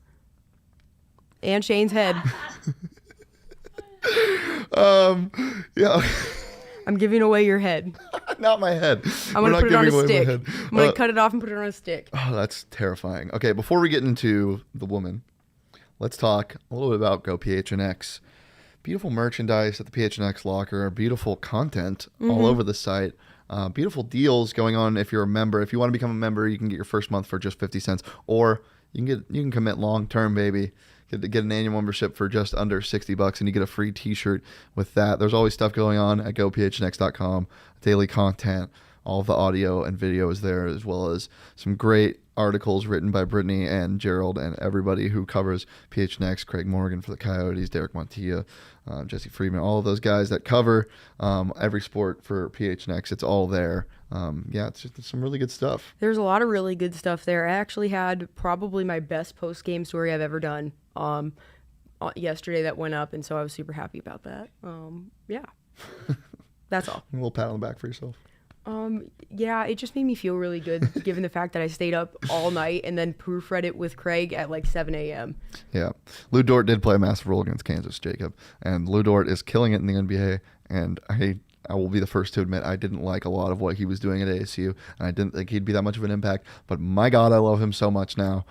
Head. And Shane's head. Yeah. I'm giving away your head. Not my head. I'm going to put it on a stick. I'm going to cut it off and put it on a stick. Oh, that's terrifying. Okay, before we get into the woman, let's talk a little bit about Go PHNX. Beautiful merchandise at the PHNX locker. Beautiful content all over the site. Beautiful deals going on if you're a member. If you want to become a member, you can get your first month for just 50 cents. Or you can commit long-term, baby. Get an annual membership for just under $60 and you get a free t-shirt with that. There's always stuff going on at gophnx.com, daily content, all of the audio and video is there, as well as some great articles written by Brittany and Gerald and everybody who covers PHNX, Craig Morgan for the Coyotes, Derek Montilla, Jesse Friedman, all of those guys that cover every sport for PHNX. It's all there. It's just some really good stuff. There's a lot of really good stuff there. I actually had probably my best post-game story I've ever done yesterday that went up, and so I was super happy about that. That's all. A little pat on the back for yourself. It just made me feel really good given the fact that I stayed up all night and then proofread it with Craig at like 7 a.m. Yeah. Lou Dort did play a massive role against Kansas, Jacob. And Lou Dort is killing it in the NBA. And I will be the first to admit I didn't like a lot of what he was doing at ASU. And I didn't think he'd be that much of an impact. But my God, I love him so much now.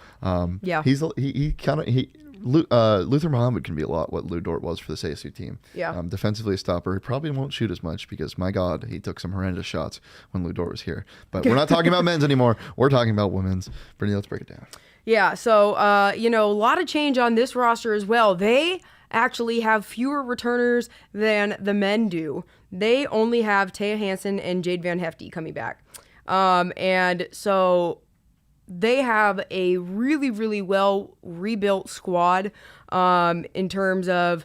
Luther Muhammad can be a lot what Lou Dort was for this ASU team. Yeah. Defensively a stopper. He probably won't shoot as much because, my God, he took some horrendous shots when Lou Dort was here. But we're not talking about men's anymore. We're talking about women's. Brittany, let's break it down. Yeah, so, a lot of change on this roster as well. They actually have fewer returners than the men do. They only have Taya Hansen and Jade Van Hefty coming back. And so they have a really, really well rebuilt squad in terms of,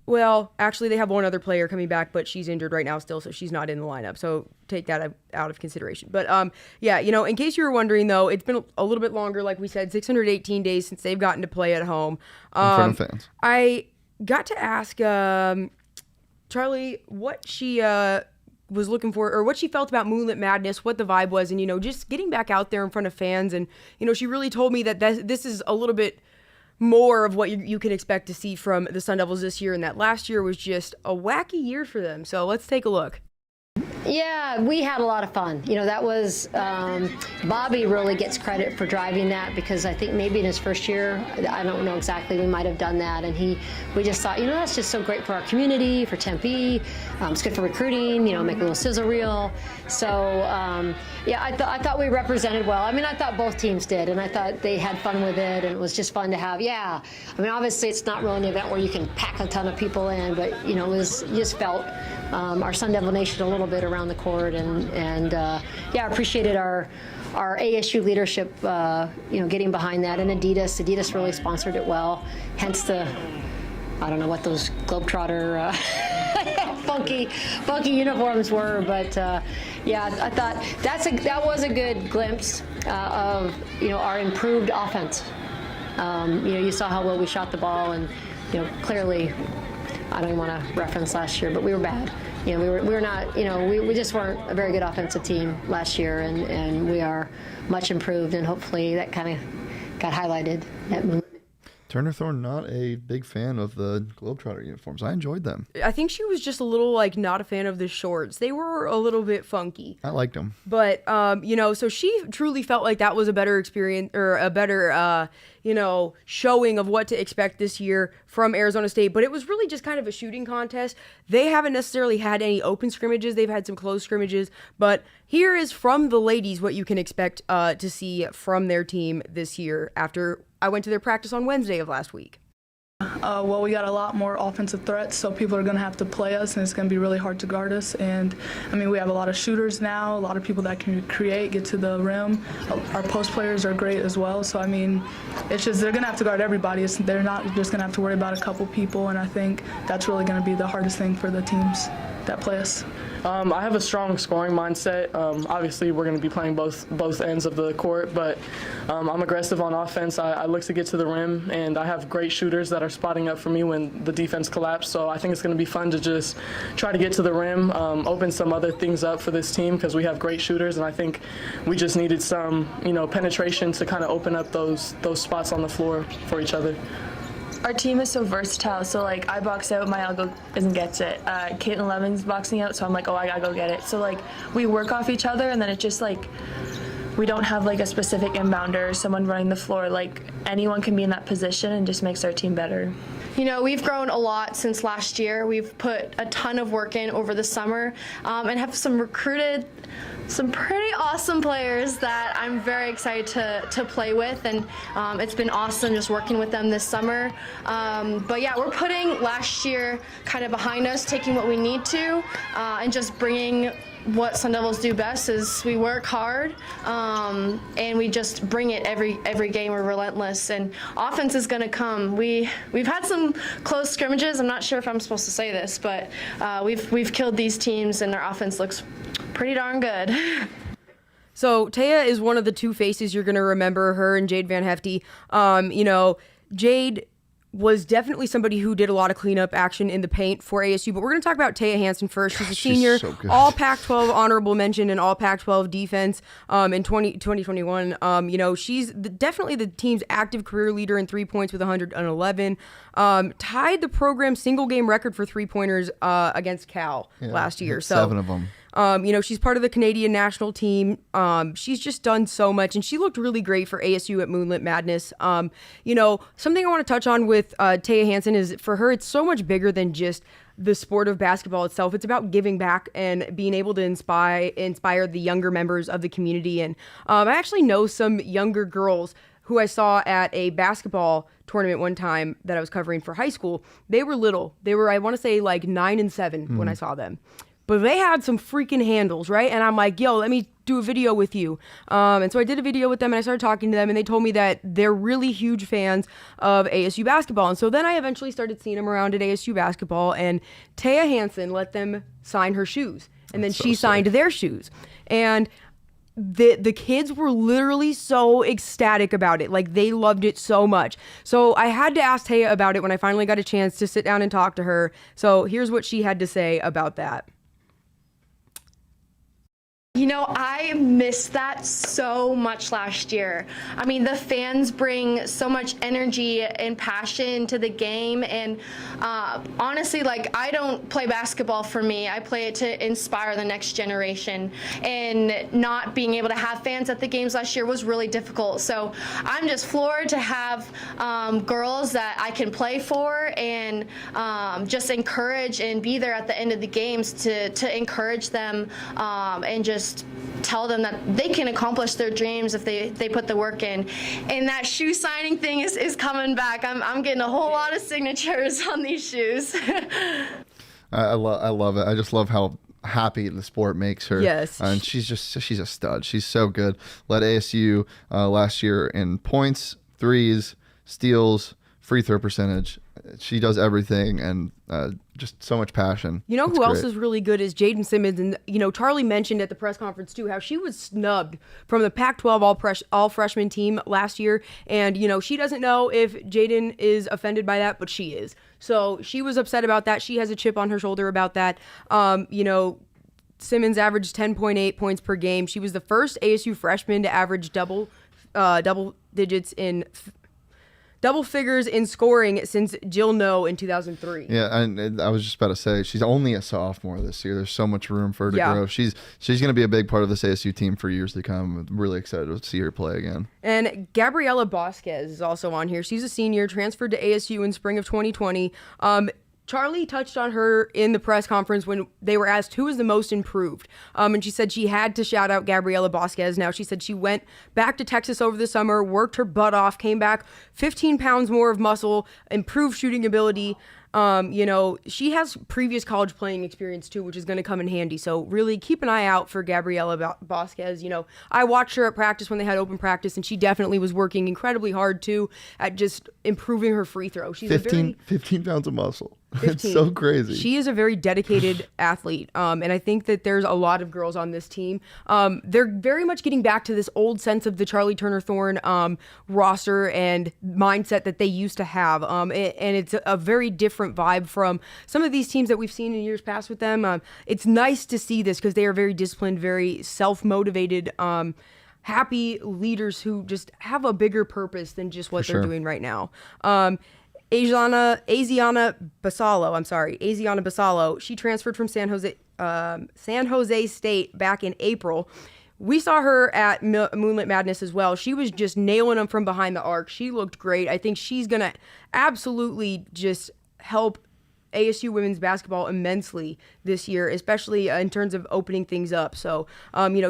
well, actually they have one other player coming back, but she's injured right now still, so she's not in the lineup. So take that out of consideration. But in case you were wondering though, it's been a little bit longer, like we said, 618 days since they've gotten to play at home. In front of fans. I got to ask Charlie what she was looking for, or what she felt about Moonlit Madness, what the vibe was, and just getting back out there in front of fans. And she really told me that this is a little bit more of what you can expect to see from the Sun Devils this year, and that last year was just a wacky year for them. So let's take a look. Yeah, we had a lot of fun. That was, Bobby really gets credit for driving that, because I think maybe in his first year, I don't know exactly, we might have done that. And we just thought, that's just so great for our community, for Tempe. It's good for recruiting, make a little sizzle reel. So, I thought we represented well. I mean, I thought both teams did, and I thought they had fun with it, and it was just fun to have. Yeah, I mean, obviously it's not really an event where you can pack a ton of people in, but, you just felt our Sun Devil Nation a little bit around the court, and I appreciated our ASU leadership, getting behind that, and Adidas really sponsored it well. Hence I don't know what those Globetrotter funky uniforms were, but I thought that was a good glimpse of our improved offense. You saw how well we shot the ball, and clearly, I don't even want to reference last year, but we were bad. We were not, we just weren't a very good offensive team last year, and we are much improved, and hopefully that kind of got highlighted at Moonlit. Turner Thorne, not a big fan of the Globetrotter uniforms. I enjoyed them. I think she was just a little not a fan of the shorts. They were a little bit funky. I liked them. But, so she truly felt like that was a better experience, or a better, showing of what to expect this year from Arizona State. But it was really just kind of a shooting contest. They haven't necessarily had any open scrimmages. They've had some closed scrimmages. But here is from the ladies what you can expect to see from their team this year after I went to their practice on Wednesday of last week. Well, we got a lot more offensive threats, so people are going to have to play us, and it's going to be really hard to guard us. And, I mean, we have a lot of shooters now, a lot of people that can create, get to the rim. Our post players are great as well. So, I mean, it's just they're going to have to guard everybody. They're not just going to have to worry about a couple people, and I think that's really going to be the hardest thing for the teams that play us. I have a strong scoring mindset. Obviously, we're going to be playing both ends of the court, but I'm aggressive on offense. I look to get to the rim, and I have great shooters that are spotting up for me when the defense collapsed. So I think it's going to be fun to just try to get to the rim, open some other things up for this team, because we have great shooters, and I think we just needed some, penetration to kind of open up those spots on the floor for each other. Our team is so versatile. So like I box out, Mael goes and gets it. Caitlin Levin's boxing out, so I'm like, oh, I gotta go get it. So like we work off each other, and then it just like we don't have like a specific inbounder or someone running the floor. Like anyone can be in that position and just makes our team better. You know, we've grown a lot since last year. We've put a ton of work in over the summer and have recruited some pretty awesome players that I'm very excited to play with, and it's been awesome just working with them this summer. But yeah, we're putting last year kind of behind us, taking what we need to, and just bringing what Sun Devils do best is we work hard and we just bring it every game. We're relentless, and offense is going to come. We've had some close scrimmages. I'm not sure if I'm supposed to say this, but we've killed these teams, and our offense looks pretty darn good. So Taya is one of the two faces you're going to remember, her and Jade Van Hefty. You know, Jade was definitely somebody who did a lot of cleanup action in the paint for ASU, but we're going to talk about Taya Hansen first. She's a senior, so good. all Pac-12 honorable mention and all Pac-12 defense in 2021. You know, she's definitely the team's active career leader in 3 points with 111. Tied the program's single game record for 3-pointers against Cal last year. So 7 of them. You know, she's part of the Canadian national team. She's just done so much, and she looked really great for ASU at Moonlit Madness. You know, something I want to touch on with Taya Hansen is for her, it's so much bigger than just the sport of basketball itself. It's about giving back and being able to inspire the younger members of the community. And I actually know some younger girls who I saw at a basketball tournament one time that I was covering for high school. They were little. They were, I want to say, like 9 and 7 when I saw them. But they had some freaking handles, right? And I'm like, yo, let me do a video with you. And so I did a video with them, and I started talking to them, and they told me that they're really huge fans of ASU basketball. And so then I eventually started seeing them around at ASU basketball, and Taya Hansen let them sign her shoes. And then she signed their shoes. And the kids were literally so ecstatic about it. Like, they loved it so much. So I had to ask Taya about it when I finally got a chance to sit down and talk to her. So here's what she had to say about that. You know, I missed that so much last year. I mean, the fans bring so much energy and passion to the game, and honestly, like, I don't play basketball for me. I play it to inspire the next generation, and not being able to have fans at the games last year was really difficult. So I'm just floored to have girls that I can play for and just encourage and be there at the end of the games to encourage them and just tell them that they can accomplish their dreams if they put the work in. And that shoe signing thing is coming back. I'm getting a whole lot of signatures on these shoes. I love it. I just love how happy the sport makes her. Yes. And she's a stud. She's so good. Led ASU last year in points, threes, steals, free throw percentage. She does everything, and just so much passion. You know It's who else great. is really good is Jaden Simmons. And, you know, Charlie mentioned at the press conference, too, how she was snubbed from the Pac-12 all-freshman team last year. And, you know, she doesn't know if Jaden is offended by that, but she is. So she was upset about that. She has a chip on her shoulder about that. You know, Simmons averaged 10.8 points per game. She was the first ASU freshman to average double figures in scoring since Jill No in 2003. Yeah, and I was just about to say, she's only a sophomore this year. There's so much room for her to grow. She's going to be a big part of this ASU team for years to come. I'm really excited to see her play again. And Gabriela Vasquez is also on here. She's a senior, transferred to ASU in spring of 2020. Charlie touched on her in the press conference when they were asked who is the most improved. And she said she had to shout out Gabriela Vasquez. Now, she said she went back to Texas over the summer, worked her butt off, came back 15 pounds more of muscle, improved shooting ability. You know, she has previous college playing experience too, which is going to come in handy. So really keep an eye out for Gabriela Vasquez. You know, I watched her at practice when they had open practice, and she definitely was working incredibly hard too at just improving her free throw. She's 15 pounds of muscle. 15. It's so crazy. She is a very dedicated athlete. And I think that there's a lot of girls on this team. They're very much getting back to this old sense of the Charlie Turner Thorne roster and mindset that they used to have. And it's a very different vibe from some of these teams that we've seen in years past with them. It's nice to see this because they are very disciplined, very self-motivated, happy leaders who just have a bigger purpose than just what they're doing right now. Azionna Basalo. Azionna Basalo. She transferred from San Jose State back in April. We saw her at Moonlit Madness as well. She was just nailing them from behind the arc. She looked great. I think she's going to absolutely just help ASU women's basketball immensely this year, especially in terms of opening things up. So,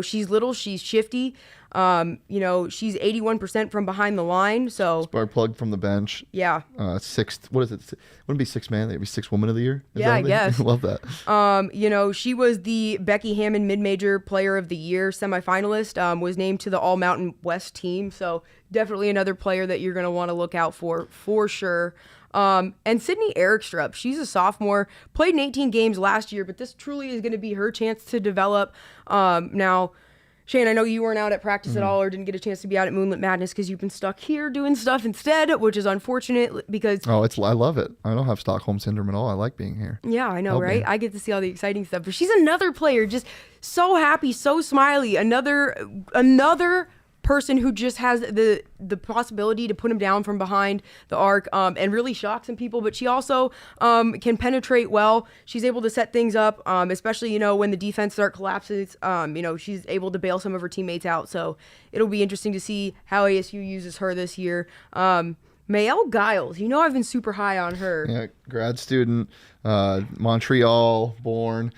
she's little, she's shifty. She's 81% from behind the line. So Spark plug from the bench. Yeah. Sixth. What is it? Wouldn't it be sixth man? They'd be sixth woman of the year. Yeah, I guess. Love that. She was the Becky Hammond Mid-Major Player of the Year semifinalist. Was named to the All Mountain West team. So definitely another player that you're going to want to look out for sure. And Sydney Erikstrup, she's a sophomore, played in 18 games last year, but this truly is going to be her chance to develop. Now, Shane, I know you weren't out at practice at all or didn't get a chance to be out at Moonlit Madness because you've been stuck here doing stuff instead, which is unfortunate because... Oh, I love it. I don't have Stockholm Syndrome at all. I like being here. Yeah, I know, right? I get to see all the exciting stuff. But she's another player, just so happy, so smiley. Another person who just has the possibility to put him down from behind the arc and really shock some people, but she also can penetrate well. She's able to set things up, especially when the defense collapses. She's able to bail some of her teammates out. So it'll be interesting to see how ASU uses her this year. Mael Giles, I've been super high on her. Yeah, grad student, Montreal born,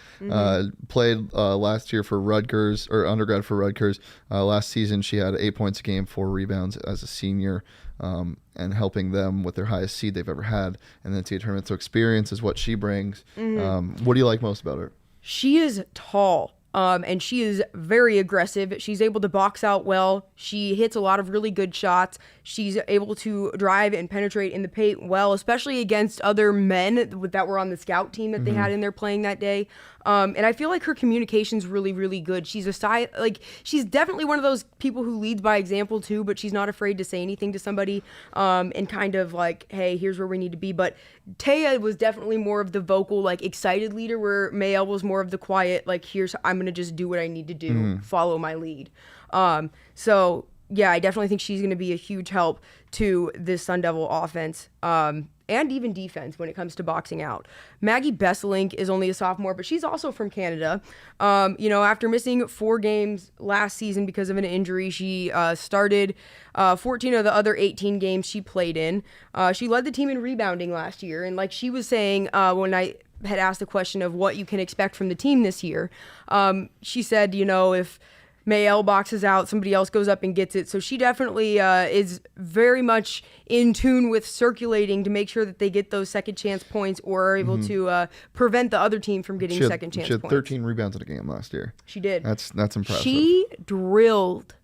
played last year for Rutgers, or undergrad for Rutgers. Last season, she had 8 points a game, 4 rebounds as a senior, and helping them with their highest seed they've ever had. And then to get tournament, so experience is what she brings. What do you like most about her? She is tall. And she is very aggressive. She's able to box out well. She hits a lot of really good shots. She's able to drive and penetrate in the paint well, especially against other men that were on the scout team that they had in there playing that day. And I feel like her communication's really, really good. She's she's definitely one of those people who leads by example too, but she's not afraid to say anything to somebody, and kind of like, hey, here's where we need to be. But Taya was definitely more of the vocal, excited leader, where Mael was more of the quiet, I'm going to just do what I need to do, follow my lead. So yeah, I definitely think she's going to be a huge help to this Sun Devil offense. And even defense when it comes to boxing out. Maggie Besselink is only a sophomore, but she's also from Canada. After missing 4 games last season because of an injury, she started 14 of the other 18 games she played in. She led the team in rebounding last year, and like she was saying when I had asked the question of what you can expect from the team this year, she said, if Mael boxes out, somebody else goes up and gets it. So she definitely is very much in tune with circulating to make sure that they get those second chance points or are able to prevent the other team from getting second chance points. She had 13 rebounds in a game last year. She did. That's impressive. She drilled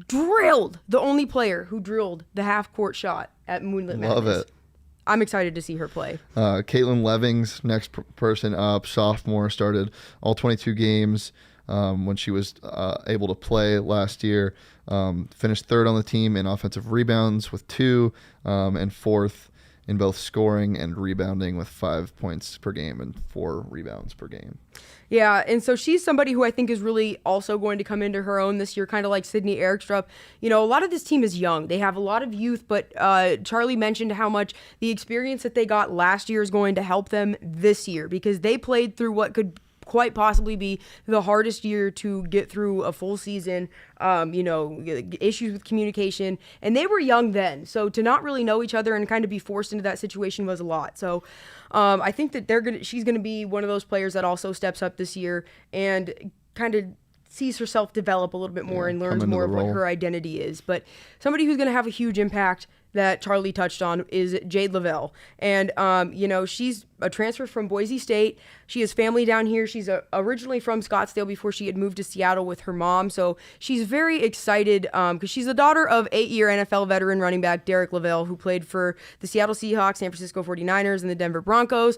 the only player who drilled the half-court shot at Moonlit Madness. Love it. I'm excited to see her play. Caitlin Levings, next person up, sophomore, started all 22 games. When she was able to play last year, finished 3rd on the team in offensive rebounds with 2, and 4th in both scoring and rebounding with 5 points per game and 4 rebounds per game. Yeah, and so she's somebody who I think is really also going to come into her own this year, kind of like Sydney Erikstrup. A lot of this team is young. They have a lot of youth, but Charlie mentioned how much the experience that they got last year is going to help them this year because they played through what could quite possibly be the hardest year to get through a full season, issues with communication, and they were young then. So to not really know each other and kind of be forced into that situation was a lot. So I think that she's going to be one of those players that also steps up this year and kind of sees herself develop a little bit more and learns more of what her identity is. But somebody who's going to have a huge impact that Charlie touched on is Jade Lavelle. And, she's a transfer from Boise State. She has family down here. She's originally from Scottsdale before she had moved to Seattle with her mom. So she's very excited because she's the daughter of 8-year NFL veteran running back Derek Lavelle, who played for the Seattle Seahawks, San Francisco 49ers, and the Denver Broncos.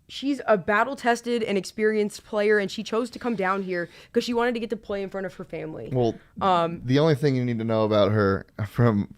She's a battle-tested and experienced player, and she chose to come down here because she wanted to get to play in front of her family. Well, the only thing you need to know about her from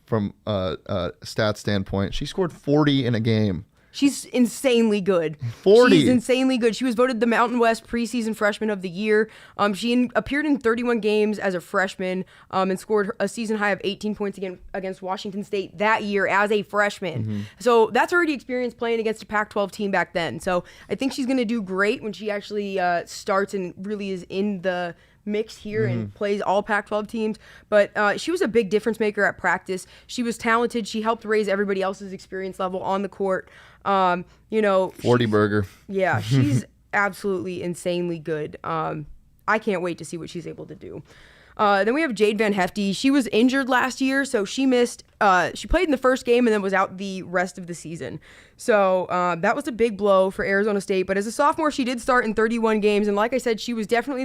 a stat standpoint, she scored 40 in a game She's insanely good. 40. She's insanely good. She was voted the Mountain West preseason freshman of the year. She appeared in 31 games as a freshman and scored a season high of 18 points against Washington State that year as a freshman. So that's already experience playing against a Pac-12 team back then. So I think she's going to do great when she actually starts and really is in the mix here and plays all Pac-12 teams. But she was a big difference maker at practice. She was talented. She helped raise everybody else's experience level on the court. 40 burger. Yeah, she's absolutely insanely good. I can't wait to see what she's able to do. Then we have Jade Van Hefty. She was injured last year, so she missed. She played in the first game and then was out the rest of the season. So that was a big blow for Arizona State. But as a sophomore, she did start in 31 games, and like I said, she was definitely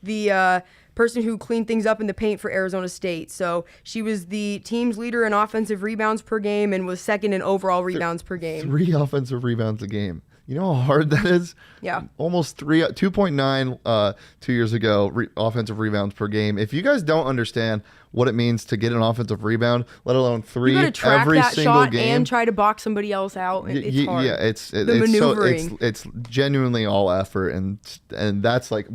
the person who cleaned things up in the paint for Arizona State. So she was the team's leader in offensive rebounds per game and was second in overall rebounds per game. 3 offensive rebounds a game. You know how hard that is? Yeah. Almost 2.9 2 years ago, offensive rebounds per game. If you guys don't understand what it means to get an offensive rebound, let alone 3 you gotta track every that single shot game. and try to box somebody else out. It's hard. Yeah, it's maneuvering. it's genuinely all effort, and that's like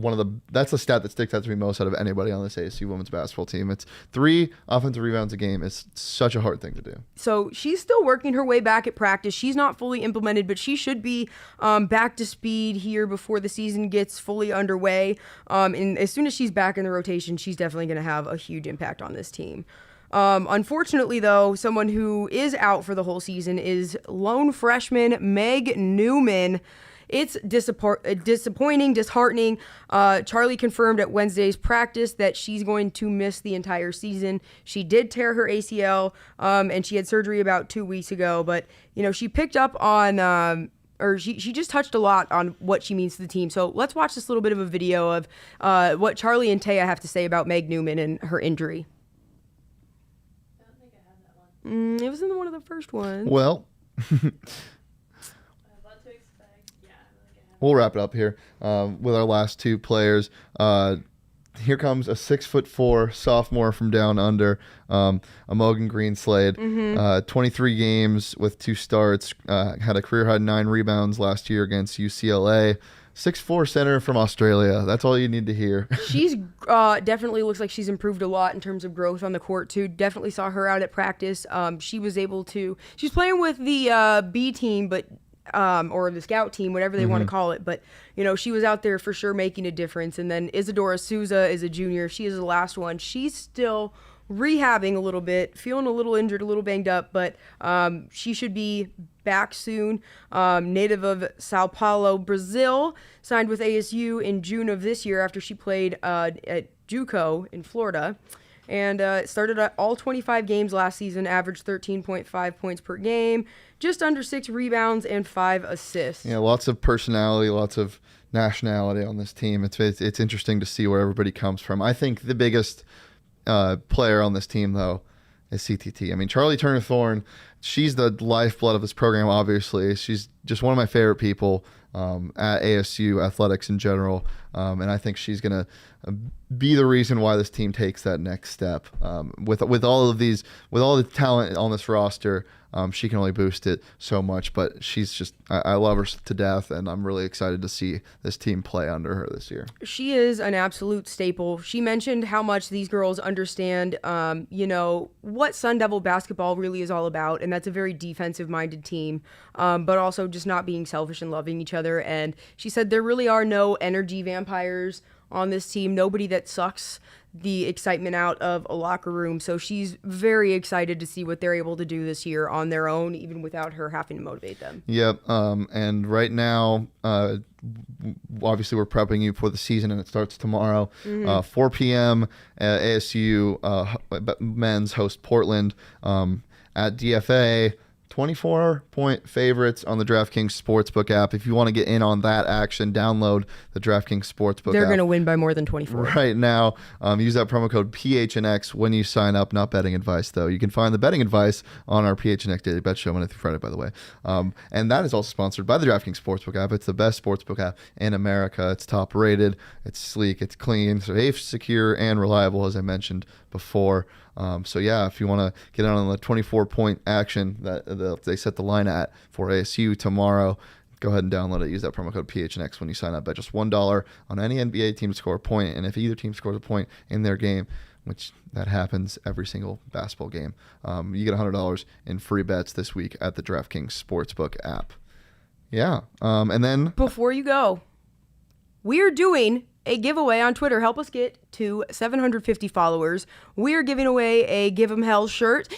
that's the stat that sticks out to me most out of anybody on this ASU women's basketball team. It's 3 offensive rebounds a game. It's such a hard thing to do. So she's still working her way back at practice. She's not fully implemented, but she should be back to speed here before the season gets fully underway. And as soon as she's back in the rotation, she's definitely going to have a huge impact on this team. Unfortunately, though, someone who is out for the whole season is lone freshman Meg Newman. It's disappointing, disheartening. Charlie confirmed at Wednesday's practice that she's going to miss the entire season. She did tear her ACL, and she had surgery about 2 weeks ago. But, she picked up on... she just touched a lot on what she means to the team. So let's watch this little bit of a video of what Charlie and Taya have to say about Meg Newman and her injury. I don't think I have that one. It was in one of the first ones. Well, What to expect? Yeah, I don't think I have. we'll wrap it up here with our last 2 players. Here comes a 6'4" sophomore from down under, Imogen Greenslade. 23 games with 2 starts, had a career high 9 rebounds last year against UCLA. 6'4" center from Australia. That's all you need to hear. She's definitely looks like she's improved a lot in terms of growth on the court too. Definitely saw her out at practice. She's playing with the B team, but or the scout team, whatever they want to call it. But, she was out there for sure making a difference. And then Isadora Souza is a junior. She is the last one. She's still rehabbing a little bit, feeling a little injured, a little banged up, but she should be back soon. Native of Sao Paulo, Brazil, signed with ASU in June of this year after she played at JUCO in Florida. And started at all 25 games last season, averaged 13.5 points per game, just under 6 rebounds and 5 assists. Yeah, lots of personality, lots of nationality on this team. It's interesting to see where everybody comes from. I think the biggest player on this team, though, is CTT. I mean, Charlie Turner-Thorne, she's the lifeblood of this program, obviously. She's just one of my favorite people at ASU athletics in general. And I think she's going to be the reason why this team takes that next step. With all the talent on this roster, she can only boost it so much. But she's just, I love her to death, and I'm really excited to see this team play under her this year. She is an absolute staple. She mentioned how much these girls understand, what Sun Devil basketball really is all about, and that's a very defensive-minded team, but also just not being selfish and loving each other. And she said there really are no energy vampires on this team, nobody that sucks the excitement out of a locker room. So she's very excited to see what they're able to do this year on their own, even without her having to motivate them. Yep. And right now, obviously we're prepping you for the season, and it starts tomorrow, 4 p.m. ASU men's host Portland at DFA. 24-point favorites on the DraftKings Sportsbook app. If you want to get in on that action, download the DraftKings Sportsbook app. They're going to win by more than 24. Right now, use that promo code PHNX when you sign up. Not betting advice, though. You can find the betting advice on our PHNX Daily Bet Show Monday through Friday, by the way. And that is also sponsored by the DraftKings Sportsbook app. It's the best sportsbook app in America. It's top rated. It's sleek. It's clean, safe, secure, and reliable, as I mentioned before. So yeah, if you want to get on the 24-point action that they set the line at for ASU tomorrow, go ahead and download it. Use that promo code PHNX when you sign up. Bet just $1 on any NBA team to score a point, and if either team scores a point in their game, which that happens every single basketball game, you get $100 in free bets this week at the DraftKings Sportsbook app. Yeah, and then Before you go, we're doing a giveaway on Twitter. Help us get to 750 followers. We're giving away a Give 'em Hell shirt.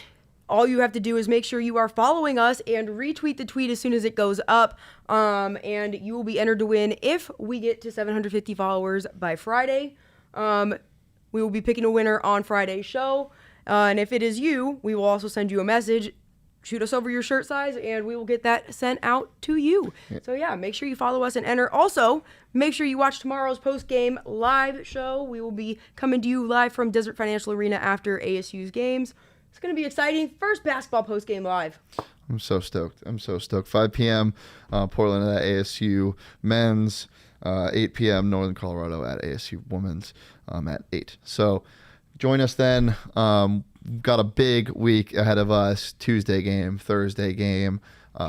All you have to do is make sure you are following us and retweet the tweet as soon as it goes up. And you will be entered to win if we get to 750 followers by Friday. We will be picking a winner on Friday's show. And if it is you, we will also send you a message. Shoot us over your shirt size, and we will get that sent out to you. So, yeah, make sure you follow us and enter. Also, make sure you watch tomorrow's post-game live show. We will be coming to you live from Desert Financial Arena after ASU's games. It's going to be exciting. First basketball post-game live. I'm so stoked. 5 p.m. Portland at ASU men's, 8 p.m. Northern Colorado at ASU women's at 8. So join us then. Got a big week ahead of us. Tuesday game, Thursday game,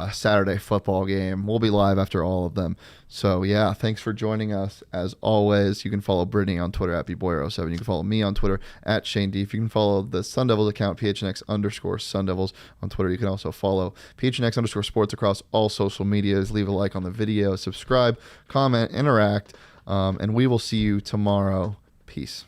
Saturday football game. We'll be live after all of them. So, yeah, thanks for joining us. As always, you can follow Brittany on Twitter at bboyer07. You can follow me on Twitter at Shane Deef. You can follow the Sun Devils account, PHNX_Sun Devils on Twitter. You can also follow PHNX_sports across all social medias. Leave a like on the video, subscribe, comment, interact, and we will see you tomorrow. Peace.